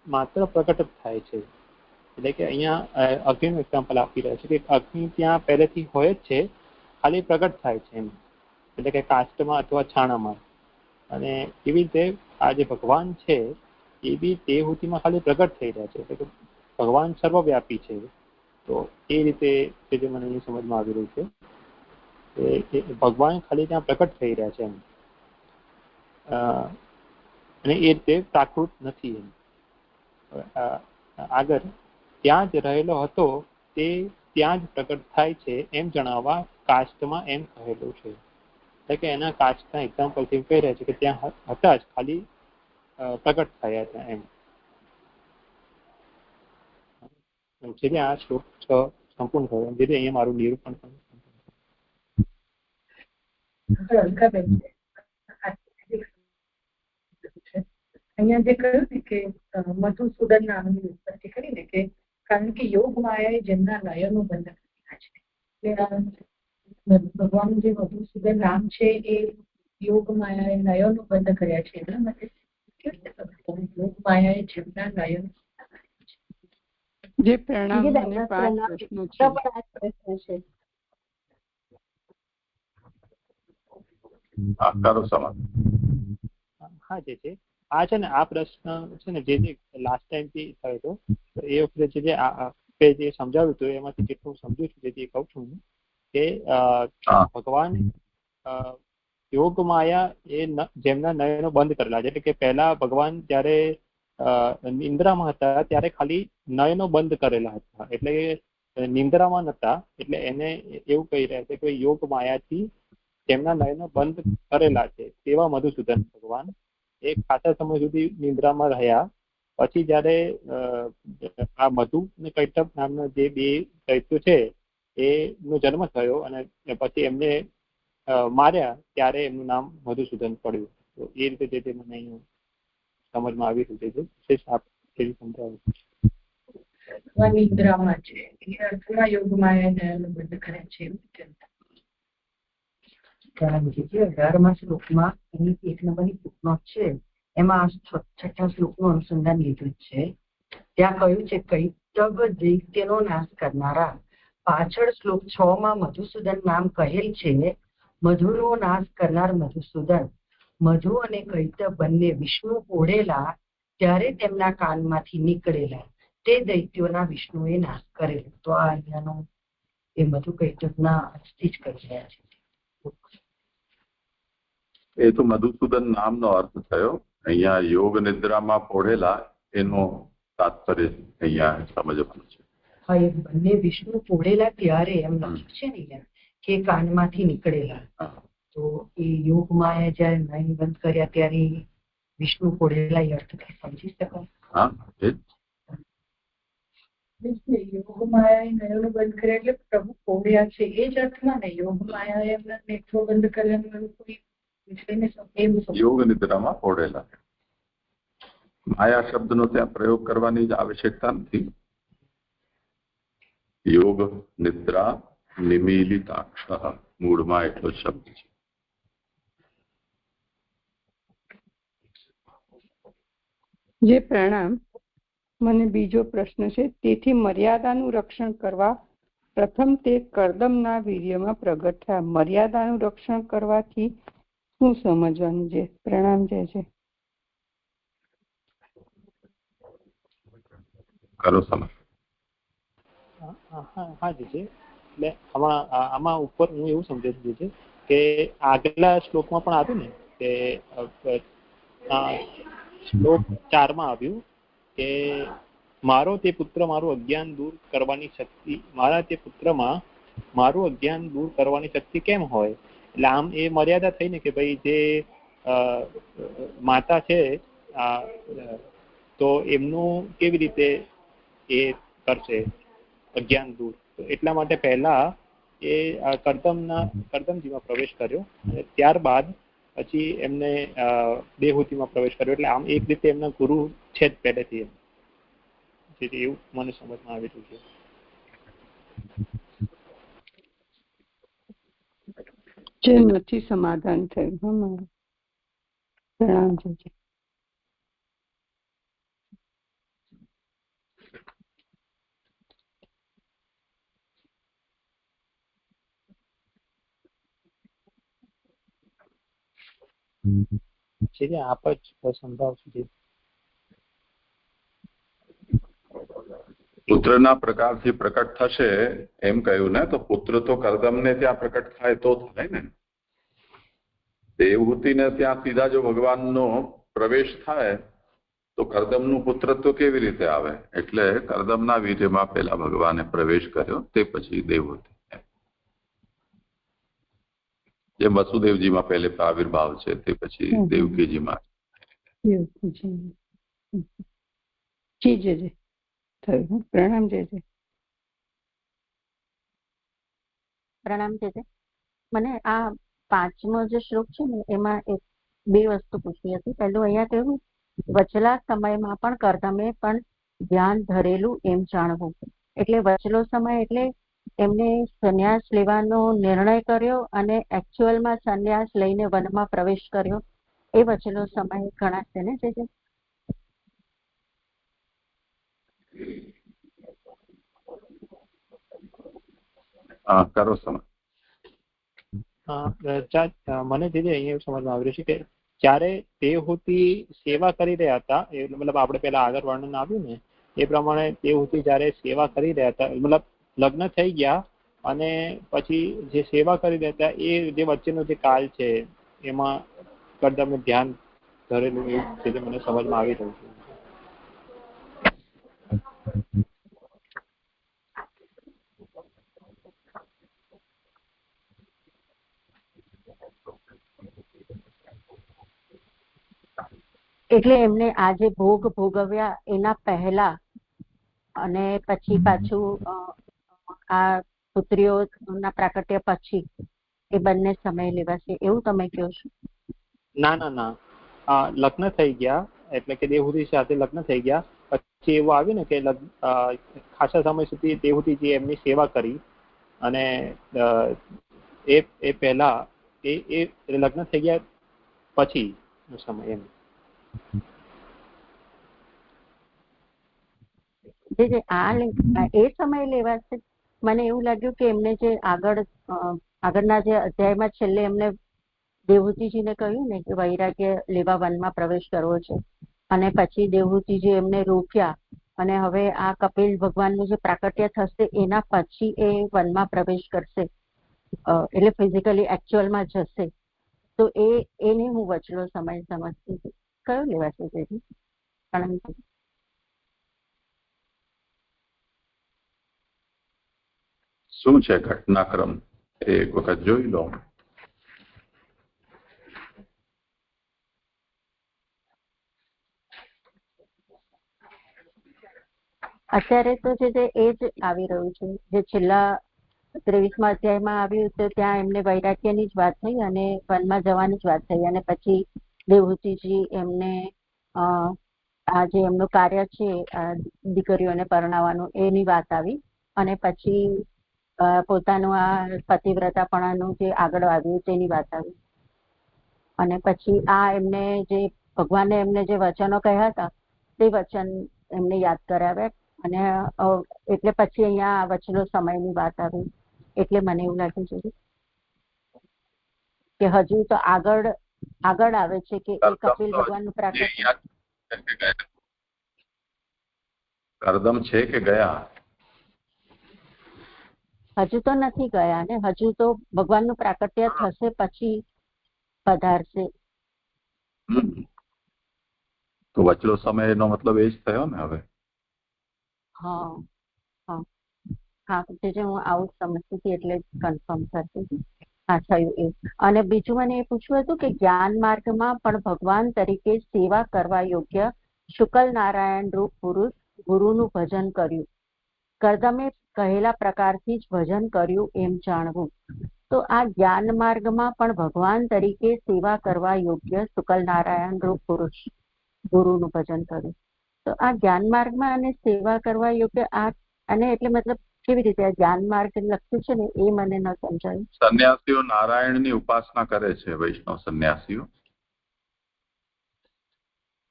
માત્ર પ્રકટ જ થાય છે. એટલે કે અહીંયા અગ્નિનું એક્ઝામ્પલ આપી રહ્યા છે કે અગ્નિ ત્યાં પહેલેથી હોય જ છે ખાલી પ્રગટ થાય છે એમ. એટલે કે કાષ્ઠમાં અથવા છાણામાં. અને એવી રીતે આ જે ભગવાન છે એ બી દેહૂતિમાં ખાલી પ્રગટ થઈ રહ્યા છે. એટલે કે ભગવાન સર્વવ્યાપી છે તો એ રીતે જે મને અહીં સમજમાં આવી રહ્યું છે ભગવાન ખાલી ત્યાં પ્રકટ થઈ રહ્યા છે એમ. અને એ રીતે પ્રાકૃત નથી એમ. આગળ ત્યાં જ રહેલો હતો તે ત્યાં જ પ્રકટ થાય છે એમ જણાવવા કાષ્ઠમાં એમ કહેલું છે. એટલે કે એના કાષ્ઠના એક્ઝામ્પલથી કહી રહ્યા છે કે ત્યાં હતા જ ખાલી પ્રકટ થયા હતા એમ. જેથી આ શ્લોક 6 સંપૂર્ણ થયો. જેથી અહીંયા મારું નિરૂપણ પણ
અહીંયા જે કહ્યું ને કે મધુસૂદન નામની ઉત્પત્તિ કરીને કે કારણ કે યોગ માયાએ જેમના નયનો બંધ કર્યા છે ભગવાન જે મધુસૂદન રામ છે એ યોગ માયાએ નયનો બંધ કર્યા છે એટલા માટે યોગ માયાએ જેમના નયનો
જે પ્રણામ અને 5 પ્રશ્નો છે.
હા જે છે આ છે ને આ પ્રશ્ન છે ને જે લાસ્ટ ટાઈમ થી થયો હતો એ વખતે જે સમજાવ્યું હતું એમાંથી જેટલું સમજુ છું જેથી કહું છું કે ભગવાન યોગ માયા એ જેમના નયનો બંધ કરેલા છે. એટલે કે પહેલા ભગવાન જયારે નિંદ્રામાં હતા ત્યારે ખાલી નયનો બંધ કરેલા હતા, એટલે નિંદ્રામાં નતા. એટલે એને એવું કહી રહ્યા છે કે યોગ માયાથી જેમના નયનો બંધ કરેલા છે તેવા મધુસૂદન ભગવાન એક ખાસા સમય સુધી નિંદ્રામાં રહ્યા. પછી જયારે આ મધુ અને કૈટભ નામના જે બે દૈત્યો છે એનો જન્મ થયો અને પછી એમને માર્યા ત્યારે એમનું નામ મધુસૂદન પડ્યું. તો એ રીતે જે મને અહીં સમજમાં આવી રહ્યું છે વિશેષ આપ સમજાવ્યું.
નિદ્રામાં છે એ અર્થમાં યોગમાં બંધ કરે છે.
કારણ કે 18મા શ્લોકમાં એની 1 નંબરની ફૂટનોટ છે એમાં 6ઠ્ઠા શ્લોકનું અનુસંધાન લીધું છે. ત્યાં કહ્યું છે કૈટભ દૈત્યનો નાશ કરનારા. પાછળ શ્લોક 6માં મધુસૂદન નામ કહેલ છે. મધુનો નાશ કરનાર મધુસૂદન. મધુ અને કૈટભ બંને વિષ્ણુ ઓઢેલા ત્યારે તેમના કાનમાંથી નીકળેલા તે દૈત્યોના વિષ્ણુએ નાશ કરેલો. તો આ અહીંયાનો એ મધુ કૈટભના અસ્થિ જ કરી રહ્યા છે.
એ તો મધુસૂદન નામનો અર્થ થયો. અહીંયા યોગ નિદ્રામાં પોઢેલા એનો તાત્પર્ય અહીંયા સમજવાનું છે.
હા, એ બંને વિષ્ણુ પોઢેલા ત્યારે એમ લખ્યું છે ને અહીંયા કે કાનમાંથી નીકળેલા. તો એ યોગ માયા જયારે નયન બંધ કર્યા ત્યારે વિષ્ણુ પોઢેલા એ અર્થથી સમજી શકાય.
હા,
યોગ માયા નયનો બંધ કર્યા એટલે પ્રભુ પોઢ્યા છે એ જ અર્થમાં ને. યોગ માયા એમના નેત્રો બંધ કર્યા કોઈ
યોગ નિદ્રામાં પોઢેલા. માયા શબ્દનો ત્યાં પ્રયોગ કરવાની જ આવશ્યકતા નથી. યોગ નિદ્રા નિમીલિતાક્ષ મૂળમાં એટલો શબ્દ છે.
જે પ્રણામ. મને બીજો પ્રશ્ન છે. તેથી મર્યાદાનું રક્ષણ કરવા પ્રથમ તે કર્દમના વીર્યમાં પ્રગટ થયા. મર્યાદાનું રક્ષણ કરવાથી શું સમજવાનું છે? પ્રણામ જય છે.
કરો સમજ.
હા જી છે. એટલે આમાં ઉપર હું એવું સમજુ છું કે આગલા શ્લોકમાં પણ આવ્યું ને કે શ્લોક 4માં આવ્યું કે મારો તે પુત્ર મારું અજ્ઞાન દૂર કરવાની શક્તિ, મારા તે પુત્રમાં મારું અજ્ઞાન દૂર કરવાની શક્તિ કેમ હોય? એટલે આમ એ મર્યાદા થઈ ને કે ભાઈ જે માતા છે તો એમનું કેવી રીતે એ કરશે અજ્ઞાન દૂર. તો એટલા માટે પહેલા એ કર્દમજીમાં પ્રવેશ કર્યો અને ત્યારબાદ પછી એમને દેહૂતિમાં પ્રવેશ કર્યો. એટલે આમ એક રીતે એમના ગુરુ છે જ પહેલેથી, જેથી એવું મને સમજમાં આવી રહ્યું છે.
જે નથી સમાધાન થયું. પ્રણામ છે.
આપ જ સમજાવશો.
પુત્રના પ્રકારથી પ્રકટ થશે એમ કહ્યું ને, તો પુત્ર તો કર્દમને ત્યાં પ્રકટ થાય તો થાય ને. દેવહૂતિને ત્યાં સીધા જો ભગવાનનો પ્રવેશ થાય તો કર્દમનું પુત્રત્વ કેવી રીતે આવે? એટલે કર્દમના વીર્યમાં પહેલા ભગવાને પ્રવેશ કર્યો, તે પછી દેવહૂતિ. જે વસુદેવજીમાં પહેલે આવિર્ભાવ છે તે પછી દેવકીજીમાં.
પ્રણામ જય જય.
પ્રણામ જય જય. મને આ 5મો જે શ્લોક છે ને એમાં બે વસ્તુ પૂછવી હતી. પહેલું અહીંયા કહ્યું વચલા સમયમાં પણ કર્દમે પણ ધ્યાન ધરેલું એમ જાણવું. એટલે વચલો સમય એટલે એમને સંન્યાસ લેવાનો નિર્ણય કર્યો અને એકચ્યુઅલમાં સંન્યાસ લઈને વનમાં પ્રવેશ કર્યો, એ વચલો સમય ગણાશે ને? જે
કરો સમજ. મને દીદી અહીંયા સમજમાં આવી રહ્યું છે કે જ્યારે દેવહૂતિ સેવા કરી રહ્યા હતા, મતલબ આપણે પેલા આગળ વર્ણન આવ્યું ને એ પ્રમાણે દેવહૂતિ જ્યારે સેવા કરી રહ્યા હતા, મતલબ લગ્ન થઈ ગયા અને પછી જે સેવા કરી રહ્યા હતા એ જે વચ્ચેનો જે કાળ છે એમાં કરદમે ધ્યાન ધરેલું એવું છે જે મને સમજમાં આવી રહ્યું છે.
એટલે એમને આ જે ભોગ ભોગવ્યા એના પહેલા અને પછી પાછું આ પુત્રીઓના પ્રાકટ્ય પછી એ બંને સમય લેવાશે એવું તમે કહો છો?
ના, લગ્ન થઈ ગયા એટલે કે દેવહૂતિ સાથે લગ્ન થઈ ગયા પછી એવું આવ્યું ને કે ખાસા સમય સુધી દેવહૂતિજી એમની સેવા કરી અને એ પહેલા એ લગ્ન થઈ ગયા પછી નો સમય એમ. એ સમય લેવાશે. મને એવું લાગ્યું કે એમને જે આગળના જે અધ્યાયમાં છેલ્લે એમને દેવહૂતિજીને કહ્યું ને કે વૈરાગ્ય લેવા વનમાં પ્રવેશ કરવો છે અને પછી દેવહૂતિજી એમને રોક્યા અને હવે આ કપિલ ભગવાનનું જે પ્રાકટ્ય થશે એના પછી એ વનમાં પ્રવેશ કરશે એટલે ફિઝિકલી એકચ્યુઅલમાં જશે. તો એને હું વચલો સમય સમજતી હતી. કયો લેવાશે તેથી?
શું છે ઘટનાક્રમ એ એક વખત જોઈ લો.
અત્યારે તો એ જ આવી રહ્યું છે જે છેલ્લા 23મા અધ્યાયમાં આવ્યું તો ત્યાં એમને વૈરાગ્યની જ વાત થઈ અને વનમાં જવાની જ વાત થઈ અને પછી દેવહૂતિજી એમને આ જે એમનું કાર્ય છે દીકરીઓને પરણાવવાનું એની વાત આવી અને પછી પોતાનું આ પતિવ્રતાપણાનું જે આગળ આવ્યું તેની વાત આવી અને પછી આ એમને જે ભગવાને એમને જે વચનો કહ્યા હતા તે વચન એમને યાદ કરાવ્યા અને એટલે પછી અહીંયા વચલો સમયની વાત આવી. એટલે મને એવું લાગ્યું છે કે હજુ તો આગળ આવે છે કે એ કપિલ ભગવાનનું પ્રાકટ્ય.
કરદમ છે કે ગયા?
હજુ તો નથી ગયા ને, હજુ તો ભગવાનનું પ્રાકટ્ય થશે પછી પધારશે.
તો વચલો સમય એનો મતલબ એ જ થયો ને હવે.
હા જે હું આવું સમજતી હતી એટલે કન્ફર્મ કરતી હતી. હા થયું એ. અને બીજું મને એ પૂછવું હતું કે જ્ઞાન માર્ગમાં પણ ભગવાન તરીકે સેવા કરવા યોગ્ય શુકલ નારાયણ રૂપ પુરુષ ગુરુનું ભજન કર્યું. કરદમે કહેલા પ્રકારથી જ ભજન કર્યું એમ જાણવું. તો આ જ્ઞાન માર્ગમાં પણ ભગવાન તરીકે સેવા કરવા યોગ્ય શુકલ નારાયણ રૂપ પુરુષ ગુરુનું ભજન કર્યું. તો આ જ્ઞાન માર્ગમાં અને સેવા કરવા યોગ્ય અને એટલે મતલબ કેવી રીતે આ જ્ઞાન માર્ગ લખ્યું છે ને એ મને ન સમજાયું.
સંન્યાસીઓ નારાયણની ઉપાસના કરે છે, વૈષ્ણવ સંન્યાસીઓ.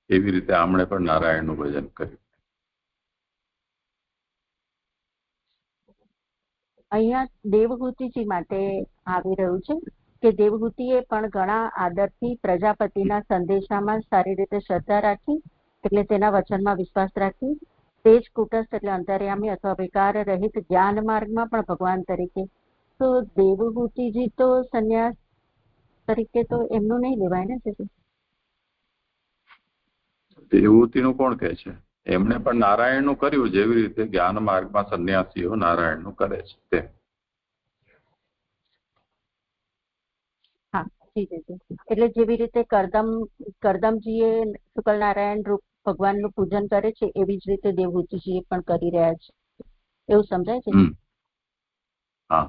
એવી રીતે આમણે પણ નારાયણનું ભજન કર્યું.
અહીંયા દેવહૂતિજી માટે આવી રહ્યું છે કે દેવહૂતિએ પણ ઘણા આદરથી પ્રજાપતિના સંદેશામાં સારી રીતે શ્રદ્ધા રાખી એટલે તેના વચનમાં વિશ્વાસ રાખી તે જ કુટસ્થ એટલે અંતર્યામી અથવા વિકાર રહિત જ્ઞાન માર્ગમાં પણ ભગવાન તરીકે. તો દેવહૂતિજી તો સંન્યાસ તરીકે તો એમનું નહીં લેવાય ને.
દેવહૂતિનું કોણ કહે છે? એમણે પણ નારાયણનું કર્યું જેવી રીતે જ્ઞાન માર્ગમાં સંન્યાસીઓ નારાયણનું કરે છે તે.
હા જી જી. એટલે જેવી રીતે કરદમજીએ શુકલ નારાયણ રૂપ ભગવાનનું પૂજન કરે છે એવી જ રીતે દેવહૂતિજી પણ કરી રહ્યા છે એવું સમજાય છે.
હા